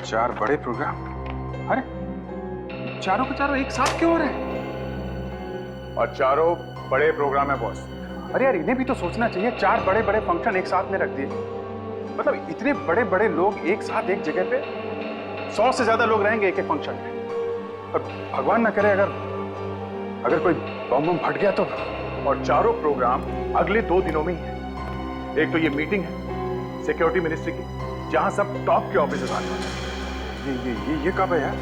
4 बड़े प्रोग्राम? अरे चारों के चारों एक साथ क्यों हो रहे हैं? और 4 बड़े प्रोग्राम है बॉस। अरे यार इन्हें भी तो सोचना चाहिए। 4 बड़े बड़े फंक्शन एक साथ में रख दिए, मतलब इतने बड़े बड़े लोग एक साथ एक जगह पे, 100 से ज्यादा लोग रहेंगे एक एक फंक्शन में। और भगवान ना करे अगर कोई बम बम फट गया तो। और 4 प्रोग्राम अगले 2 दिनों में ही है। एक तो ये मीटिंग है सिक्योरिटी मिनिस्ट्री की, जहां सब टॉप के ऑफिसर्स आने वाले हैं। ये कब है यार?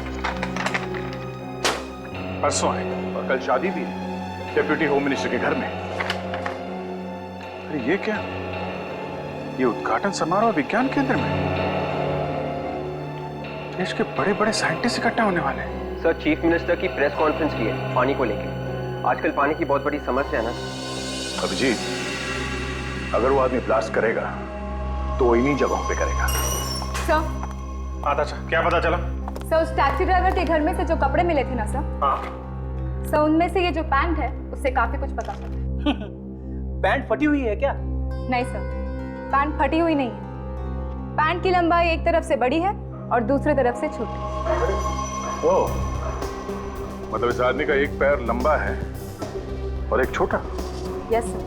परसों है। और कल शादी भी है डिप्यूटी होम मिनिस्टर के घर में। अरे ये क्या? ये उद्घाटन समारोह विज्ञान केंद्र में। देश के बड़े बड़े साइंटिस्ट इकट्ठा होने वाले हैं। सर चीफ मिनिस्टर की प्रेस कॉन्फ्रेंस की है पानी को लेकर। आजकल पानी की बहुत बड़ी समस्या है ना। अभिजीत, अगर वो आदमी ब्लास्ट करेगा तो इन्हीं जगहों पे करेगा। सर अच्छा, क्या पता चला? सर उस टैक्सी ड्राइवर के घर में से जो कपड़े मिले थे ना सर, हाँ सर उनमें से ये जो पैंट है उससे काफी कुछ पता चला। पैंट फटी हुई है क्या? नहीं सर, पैंट फटी हुई नहीं है। पैंट की लंबाई एक तरफ से बड़ी है और दूसरी तरफ से छोटी। ओह, मतलब इस आदमी का एक पैर लंबा है और एक छोटा। Yes sir.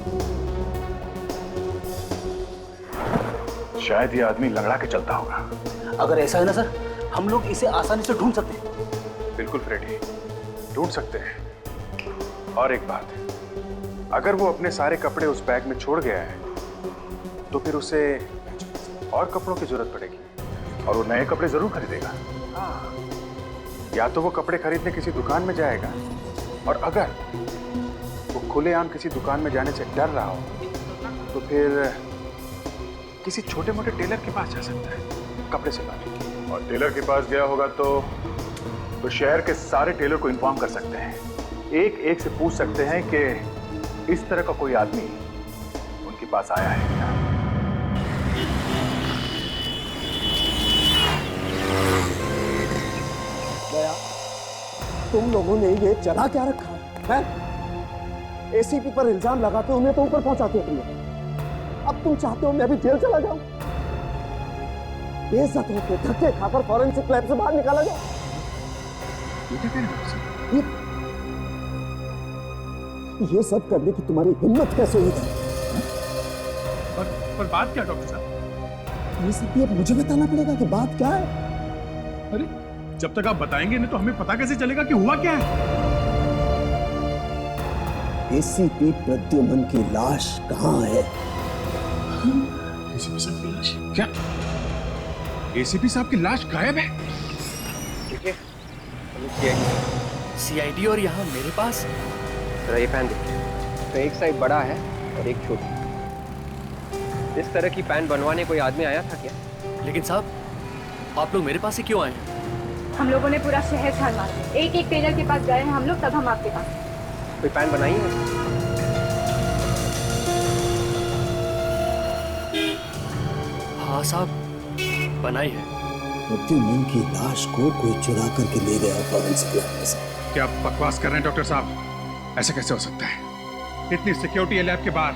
शायद ये आदमी लंगड़ा के चलता होगा। अगर ऐसा है ना सर, हम लोग इसे आसानी से ढूंढ सकते हैं। बिल्कुल फ्रेडी, ढूंढ सकते हैं। और एक बात, अगर वो अपने सारे कपड़े उस बैग में छोड़ गया है तो फिर उसे और कपड़ों की जरूरत पड़ेगी और वो नए कपड़े जरूर खरीदेगा। या तो वो कपड़े खरीदने किसी दुकान में जाएगा, और अगर वो खुलेआम किसी दुकान में जाने से डर रहा हो तो फिर किसी छोटे मोटे टेलर के पास जा सकता है कपड़े सिलवाने के। और टेलर के पास गया होगा तो शहर के सारे टेलर को इन्फॉर्म कर सकते हैं। एक एक से पूछ सकते हैं कि इस तरह का कोई आदमी उनके पास आया है क्या। दया, तुम लोगों ने ये चला क्या रखा है? एसीपी पर इल्जाम लगाते हो, उन्हें तो ऊपर पहुंचाते हो। अब तुम चाहते हो मैं अभी जेल चला जाऊं? बेइज्जत होकर धक्के खाकर फॉरेंसिक लैब से बाहर निकाला जाए। ये सब करने की तुम्हारी हिम्मत कैसे हुई? पर बात क्या डॉक्टर साहब? ये सब अब मुझे बताना पड़ेगा कि बात क्या है। अरे जब तक आप बताएंगे नहीं तो हमें पता कैसे चलेगा कि हुआ क्या है? एसीपी प्रद्युमन की लाश कहाँ है? एसीपी साहब की लाश? क्या एसीपी साहब की लाश गायब है? ठीक है, सीआईडी और यहाँ मेरे पास ये पैन देखिए, तो एक साइड बड़ा है और एक छोटी। इस तरह की पैन बनवाने कोई आदमी आया था क्या? लेकिन साहब आप लोग मेरे पास ही क्यों आए हैं? हम लोगों ने पूरा शहर छान मारा, एक एक टेलर के पास गए हैं हम लोग, तब हम आपके पास। कोई पैन बनाई है? हाँ साहब, बनाई है। प्रद्युमन की लाश को कोई चुरा करके ले गया फॉरेंसिक लैब से। क्या बकवास कर रहे हैं डॉक्टर साहब? ऐसे कैसे हो सकता है? इतनी सिक्योरिटी है लैब के बाहर,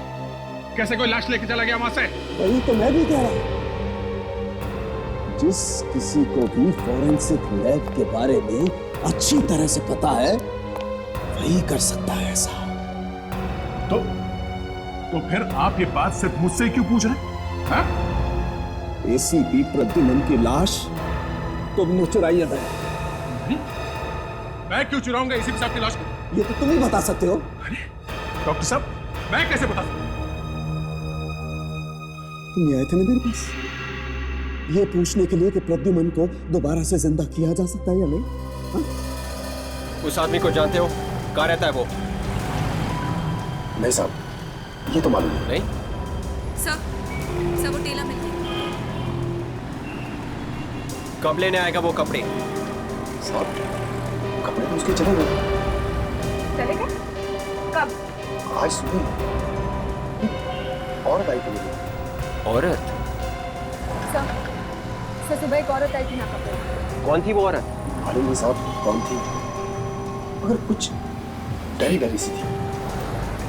कैसे कोई लाश लेके चला गया वहां से? वही तो मैं भी कह रहा हूं। जिस किसी को भी फॉरेंसिक लैब के बारे में अच्छी तरह से पता है वही कर सकता है ऐसा। तो फिर आप ये बात सिर्फ मुझसे क्यों पूछ रहे हैं? हाँ? एसीपी प्रद्युमन की लाश तुमने चुराई है। मैं क्यों चुराऊंगा एसीपी साहब की लाश को? ये तो तुम ही बता सकते हो। अरे डॉक्टर साहब, मैं कैसे बता सकता? तुम आए थे ना मेरे पास ये पूछने के लिए कि प्रद्युमन को दोबारा से जिंदा किया जा सकता है या नहीं? हा? उस आदमी को जानते हो? कहाँ रहता है वो? नहीं साहब, ये तो मालूम नहीं। सब वो टेलर मिल गया। कब लेने आएगा वो कपड़े? साहब, कपड़े तो उसके चले गए। चले गए? कब? आज सुबह। औरत आई थी। औरत? सर सुबह एक औरत आई थी यहाँ कपड़े। कौन थी वो औरत? मालूम नहीं साहब कौन थी, मगर कुछ डरी डरी सी थी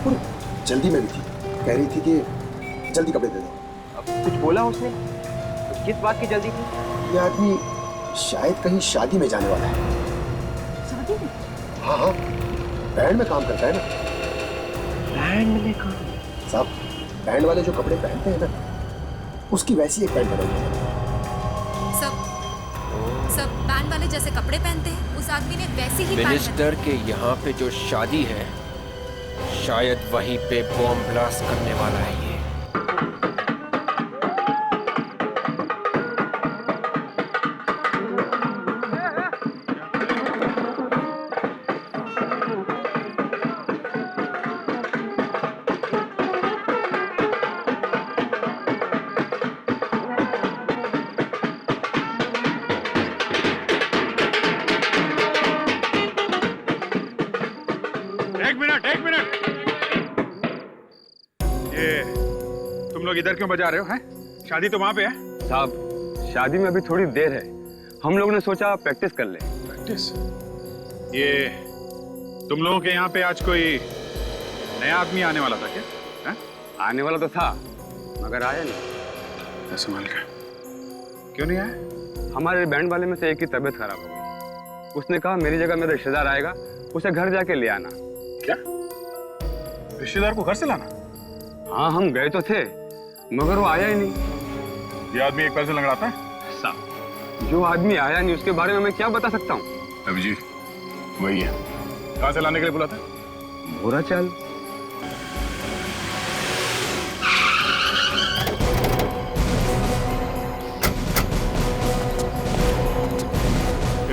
और जल्दी में भी थी। कह रही थी कि जल्दी कपड़े दे दो। अब कुछ बोला उसने? तो किस बात की जल्दी थी? ये आदमी शायद कहीं शादी में जाने वाला है। शादी में? हाँ हाँ, बैंड में काम करता है ना। बैंड में काम? साहब, बैंड वाले जो कपड़े पहनते हैं ना, उसकी वैसी एक पैंट बनाई है। सब बैंड वाले जैसे कपड़े पहनते हैं, उस आदमी ने वैसी ही मिनिस्टर के यहाँ पे जो शादी है, शायद वहीं पे बॉम्ब ब्लास्ट करने वाला है ये। एक मिनट। ये तुम लोग इधर क्यों बजा रहे हो? हैं? शादी तो वहां पे है। साहब, शादी में अभी थोड़ी देर है, हम लोगों ने सोचा प्रैक्टिस कर ले। प्रैक्टिस? ये तुम लोगों के यहाँ पे आज कोई नया आदमी आने वाला था क्या? है? आने वाला तो था, मगर आया नहीं। संभाल कर। क्यों नहीं आया? हमारे बैंड वाले में से एक की तबीयत खराब हो गई। उसने कहा मेरी जगह मेरा रिश्तेदार आएगा, उसे घर जाके ले आना। क्या? रिश्तेदार को घर से लाना? हाँ, हम गए तो थे, मगर वो आया ही नहीं। ये आदमी एक पैर से लंगड़ाता है? साहब, जो आदमी आया नहीं उसके बारे में मैं क्या बता सकता हूँ? अभिजीत, वही है। कहाँ से लाने के लिए बुलाता? बुरा चाल।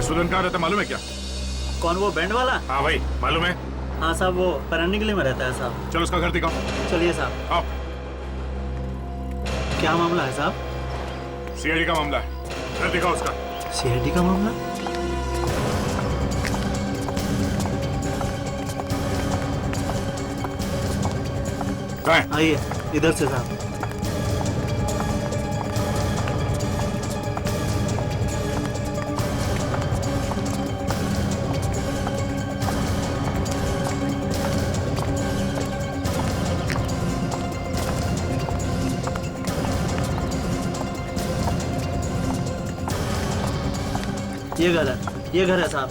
स्टूडेंट कहाँ रहता मालूम है क्या? कौन, वो बैंड वाला? हाँ भाई, मालूम है। हाँ साहब, वो परनिकली में रहता है साहब। चलो उसका घर दिखाओ। चलिए साहब। आओ। क्या मामला है साहब? सीआईडी का मामला है, घर दिखाओ उसका। सीआईडी का मामला? आइए इधर से साहब। ये घर है साहब।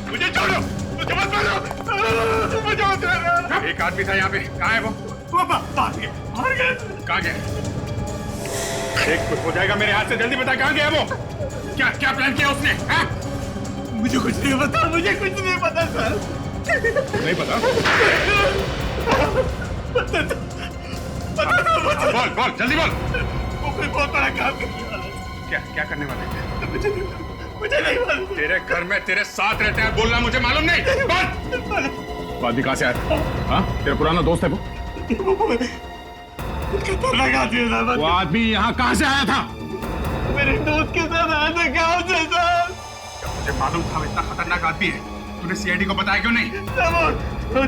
मुझे छोड़ो, मुझे मत मारो, मुझे मत मारो। एक आदमी था यहाँ पे, कहाँ है वो? भाग गया। कहाँ गया? एक कुछ हो जाएगा मेरे हाथ से, जल्दी बता कहाँ गया वो? क्या क्या प्लान किया उसने? हाँ? मुझे कुछ नहीं पता, मुझे कुछ नहीं पता सर। नहीं पता? बोल बोल जल्दी बोल। वो कोई बहुत बड़ा काम करने वाला है। क्या क्या करने वाला है? मुझे नहीं मालूम। तेरे घर में तेरे साथ रहते हैं, बोलना मुझे मालूम नहीं। बोल। आदमी कहाँ से आया? हाँ, तेरा पुराना दोस्त है वो? खतरनाक आदमी है साहब। वो आदमी यहाँ कहाँ से आया था? मेरे दोस्त के साथ आया था गाँव से सर। मुझे मालूम था इतना खतरनाक आदमी है, तूने सीआईडी को बताया क्यों नहीं?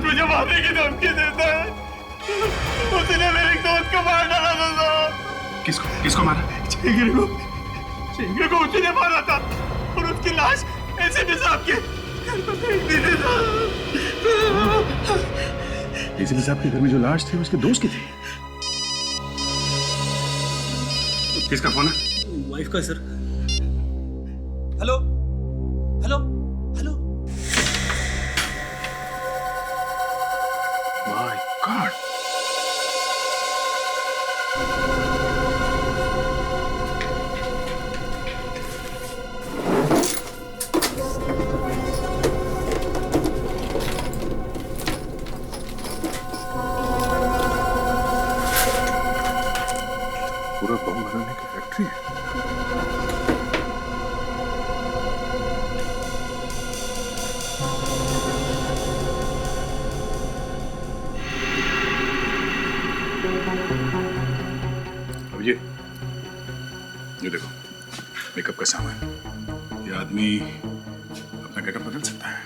मुझे मारने की धमकी देता है। उसने मेरे दोस्त को मार डाला था साहब। किसको मारा? चेंगरे को उसने मारा था और उसकी लाश एसीपी साहब के घर पर फेंक दी थी साहब। एसीपी साहब के घर में जो लाश थी उसके दोस्त की थी। किसका फोन है? वाइफ का sir. Hello hello hello. My God. पूरा बम बनाने की फैक्ट्री है। अब ये देखो मेकअप का सामान। ये आदमी अपना गेटअप बदल सकता है।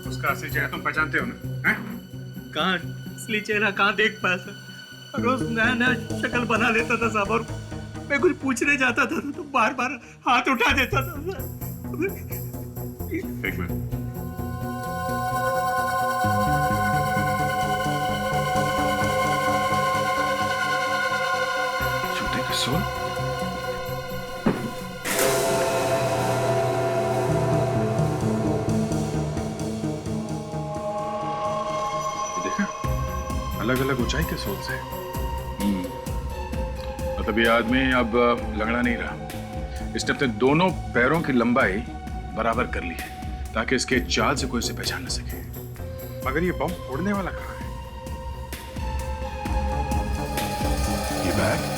उसका असली चेहरा तुम पहचानते हो ना? कहाँ असली चेहरा कहाँ देख पाया सर? रोज नया नया शक्ल बना लेता था साहब, और मैं कुछ पूछने जाता था तो बार बार हाथ उठा देता था सर। एक मिनट। जूते का सोल? ये देखा? अलग अलग ऊंचाई के सोल्स हैं। मतलब ये आदमी अब लंगड़ा नहीं रहा। इसने अपने दोनों पैरों की लंबाई बराबर कर ली है ताकि इसके चाल से कोई इसे पहचान न सके। मगर ये बम उड़ने वाला कहाँ है? ये बैग?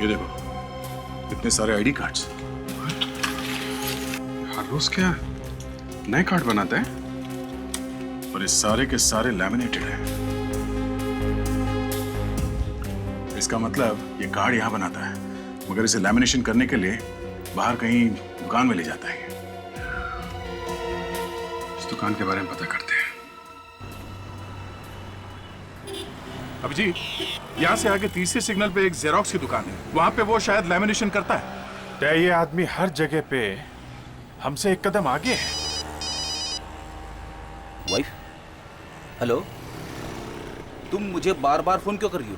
ये देखो इतने सारे आईडी कार्ड्स। हर रोज क्या नए कार्ड बनाते हैं और ये सारे के सारे लैमिनेटेड हैं। इसका मतलब ये कार्ड यहां बनाता है मगर इसे लैमिनेशन करने के लिए बाहर कहीं दुकान में ले जाता है। इस दुकान के बारे में पता करते हैं। अब जी यहाँ से आगे तीसरे सिग्नल पे एक जेरोक्स की दुकान है, वहां पे वो शायद लैमिनेशन करता है। तो ये आदमी हर जगह पे हमसे एक कदम आगे है। वाइफ, हेलो, तुम मुझे बार बार फोन क्यों कर रही हो?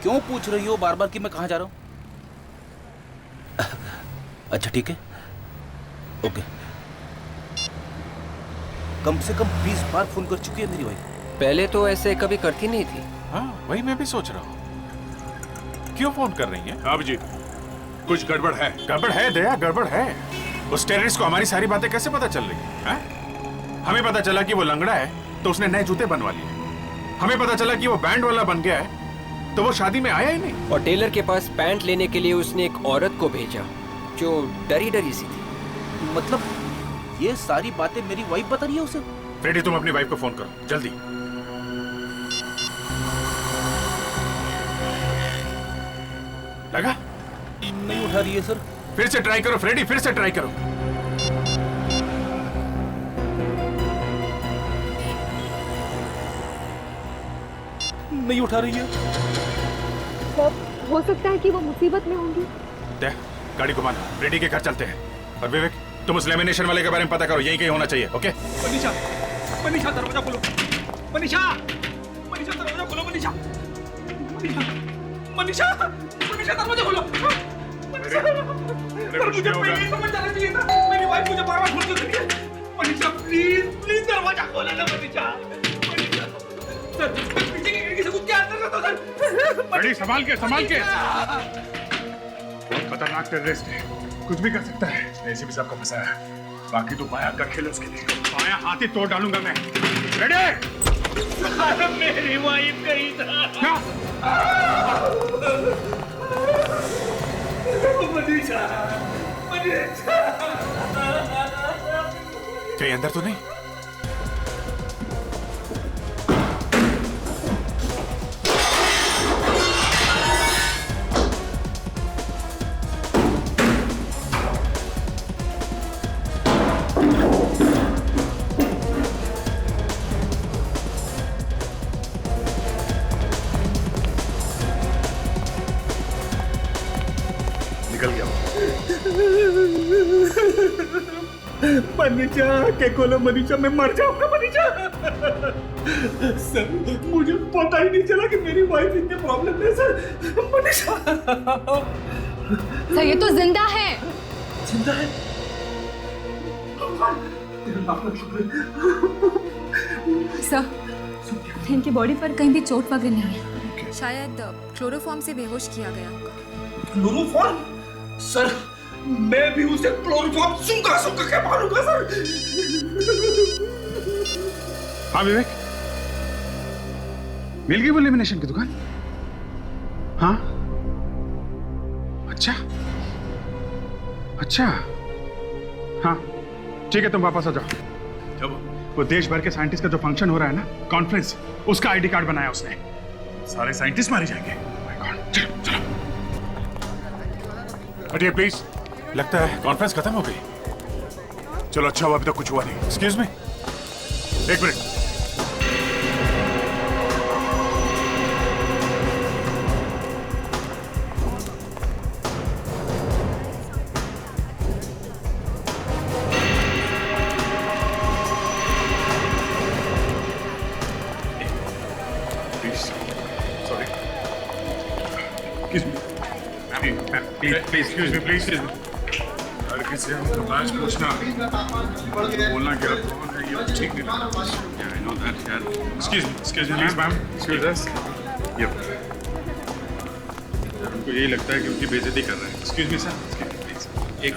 क्यों पूछ रही हो बार बार कि मैं कहाँ जा रहा हूँ? अच्छा ठीक है, ओके। कम से कम 20 बार फोन कर चुकी है मेरी वाइफ। पहले तो ऐसे कभी करती नहीं थी। हाँ, वही मैं भी सोच रहा हूँ, क्यों फोन कर रही है? अब जी कुछ गड़बड़ है। गड़बड़ है दया, गड़बड़ है। उस टेररिस्ट को हमारी सारी बातें कैसे पता चल रही है? हमें पता चला कि वो लंगड़ा है तो उसने नए जूते बनवा लिए। हमें पता चला कि वो बैंड वाला बन गया है तो वो शादी में आया ही नहीं। और टेलर के पास पैंट लेने के लिए उसने एक औरत को भेजा जो डरी डरी सी थी। मतलब ये सारी बातें मेरी वाइफ बता रही है उसे? फ्रेडी, तुम अपनी वाइफ को फोन करो जल्दी। लगा? नहीं उठा रही है सर। फिर से ट्राई करो फ्रेडी, फिर से ट्राई करो। नहीं उठा रही है। हो सकता है कि वो मुसीबत में होंगी। देख, गाड़ी घुमाना, फ्रेडी के घर चलते हैं। और विवेक, तुम उस लेमिनेशन वाले के बारे में पता करो, यही कहीं होना चाहिए। ओके? मनीषा, मनीषा दरवाजा खोलो। मनीषा, मनीषा दरवाजा खोलो। मनीषा, मनीषा, मनीषा दरवाजा खोलो। मनीषा, पर मुझे पहले ही समझ जाना चाहिए था। मेरी वाइफ मुझे बार-बार फोन क्यों कर रही है? मनीषा प्लीज, प्लीज दरवाजा खोलो ना मनीषा। मनीषा, सर, पीछे की खिड़की से कूद के अंदर कर दो सर। गाड़ी संभाल के, संभाल के। बहुत खतरनाक टेररिस्ट है, कुछ भी कर सकता है। एसीपी साहब को फंसाया है, बाकी तो बाया का खेल उसके लिए। बाया हाथ ही तोड़ डालूंगा मैं। रेडी? मेरी वाइफ गई था। मनीषा, मनीषा। कहीं अंदर तो नहीं? निकल गया। मनीषा के खोलो मनीषा, मैं मर जाऊंगा मनीषा। सर मुझे पता ही नहीं चला कि मेरी वाइफ इतने प्रॉब्लम में सर। मनीषा सर ये तो जिंदा है। जिंदा है? सर इनकी बॉडी पर कहीं भी चोट वगैरह नहीं है, शायद क्लोरोफॉर्म से बेहोश किया गया होगा। क्लोरोफॉर्म? सर मैं भी उसे क्लोरोफॉर्म सूंघा सूंघा के मारूंगा सर। हाँ विवेक, मिल गई वो लेमिनेशन की दुकान? हाँ अच्छा अच्छा, हाँ ठीक है, तुम वापस आ जाओ। वो देश भर के साइंटिस्ट का जो फंक्शन हो रहा है ना, कॉन्फ्रेंस, उसका आईडी कार्ड बनाया उसने। सारे साइंटिस्ट मारे जाएंगे। चलो चलो हटिए प्लीज। लगता है कॉन्फ्रेंस खत्म हो गई। चलो अच्छा हुआ अभी तक कुछ हुआ नहीं। एक्सक्यूज मी, एक मिनट। Excuse me, please. हर किसी हम तलाश पूछना, बोलना क्या कौन है ये ठीक नहीं लगता। Yeah, I know that, यार। Excuse me, ma'am, excuse us. Yep. उनको यही लगता है कि उनकी बेइज्जती कर रहे हैं। Excuse me, sir. एक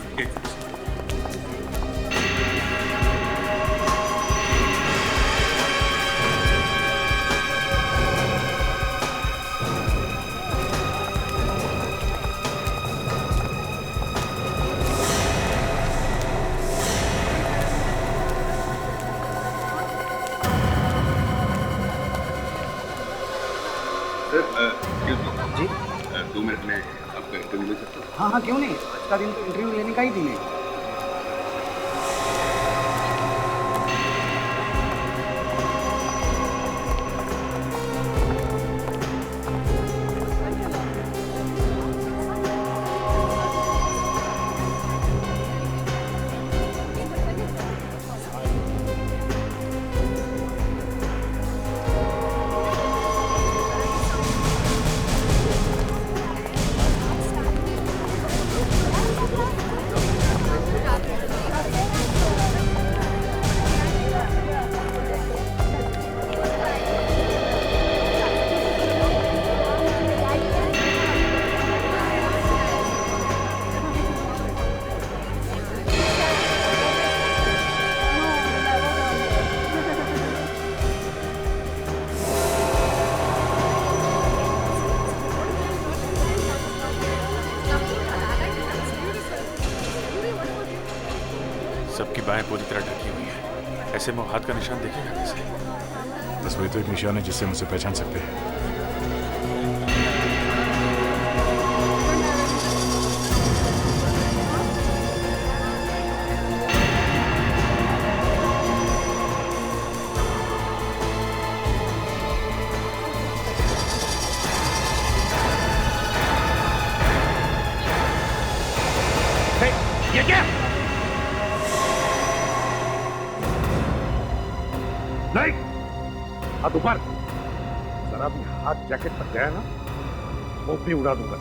हाँ क्यों नहीं, आज का दिन तो इंटरव्यू लेने का ही दिन है। सबकी बाहें पूरी तरह ढकी हुई है, ऐसे में हाथ का निशान देखेगा कैसे? बस वही तो एक निशान है जिससे हम उसे पहचान सकते हैं। ये क्या? नहीं, हाथ ऊपर। जरा भी हाथ जैकेट तक गया ना, वो भी उड़ा दूंगा।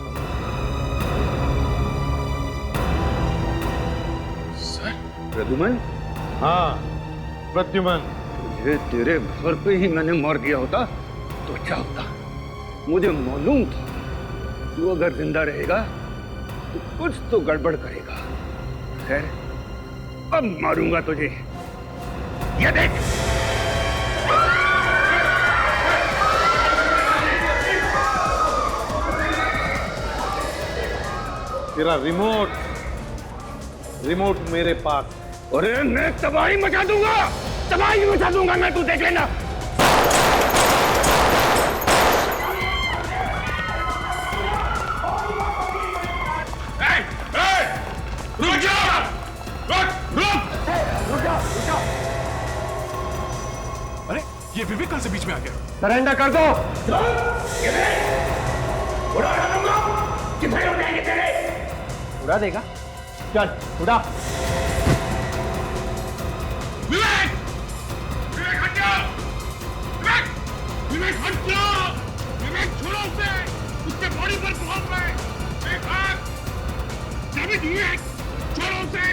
सर प्रद्युमन? हाँ प्रद्युमन। तुझे तेरे घर पे ही मैंने मार दिया होता तो अच्छा होता। मुझे मालूम था तू अगर जिंदा रहेगा तो कुछ तो गड़बड़ करेगा। खैर अब मारूंगा तुझे, ये देख। तेरा रिमोट मेरे पास। अरे मैं तबाही मचा दूंगा, तबाही मचा दूंगा मैं, तू देख लेना। रुक जा! रुक! अरे ये विवेक कहां से बीच में आ गया? सरेंडर कर दो। कितने हो जाएंगे तेरे? उड़ा देगा? चल उड़ा। विवेक! विवेक हट जाओ! विवेक! विवेक हट जाओ! विवेक छोड़ो उसे! उसके बॉडी पर बहुत है! एक हाथ! डेविड विवेक! छोड़ो उसे!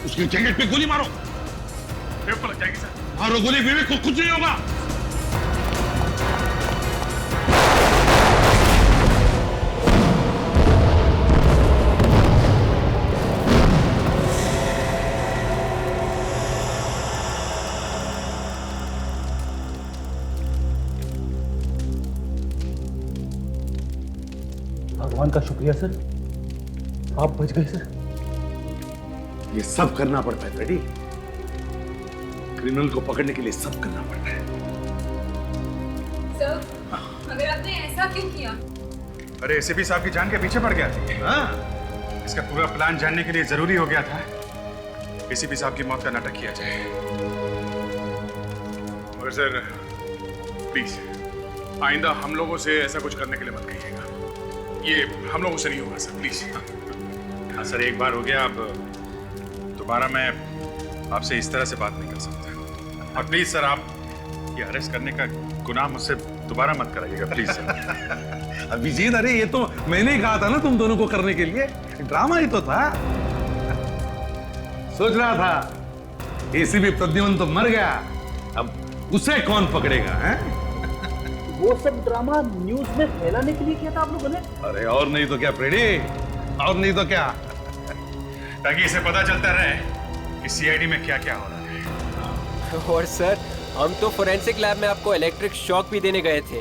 उसकी जैकेट पे गोली मारो! विवेक को लग जाएगी सर! मारो गोली, विवेक को कुछ नहीं होगा! भगवान का शुक्रिया सर, आप बच गए सर। ये सब करना पड़ता है फ्रेडी, क्रिमिनल को पकड़ने के लिए सब करना पड़ता है। सर, मगर आपने ऐसा क्यों किया? अरे एसीपी साहब की जान के पीछे पड़ गया थी। हाँ? इसका पूरा प्लान जानने के लिए जरूरी हो गया था एसीपी साहब की मौत का नाटक किया जाए। मगर सर प्लीज आइंदा हम लोगों से ऐसा कुछ करने के लिए मत कहिएगा, ये हम लोगों से नहीं होगा सर, प्लीज। हाँ सर, एक बार हो गया, अब दोबारा मैं आपसे इस तरह से बात नहीं कर सकता। और प्लीज सर, आप ये अरेस्ट करने का गुनाह मुझसे दोबारा मत कराइएगा, प्लीज सर। अभिजीत, अरे ये तो मैंने ही कहा था ना तुम दोनों को करने के लिए, ड्रामा ही तो था। सोच रहा था एसीपी प्रद्युमन तो मर गया, अब उसे कौन पकड़ेगा है? वो सब ड्रामा न्यूज में फैलाने के लिए किया था आप लोगों ने? अरे और नहीं तो क्या फ्रेडी, और नहीं तो क्या, ताकि इसे पता चलता रहे कि सीआईडी में क्या क्या हो रहा है। और सर, हम तो फोरेंसिक लैब में आपको इलेक्ट्रिक शॉक भी देने गए थे,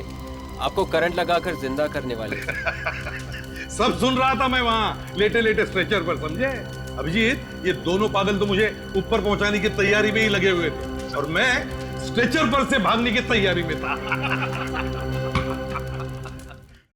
आपको करंट लगाकर जिंदा करने वाले। सब सुन रहा था मैं वहां लेटे लेटे स्ट्रेचर पर, समझे? अभिजीत, ये दोनों पागल तो मुझे ऊपर पहुंचाने की तैयारी में ही लगे हुए थे और मैं स्ट्रेचर पर से भागने की तैयारी में था।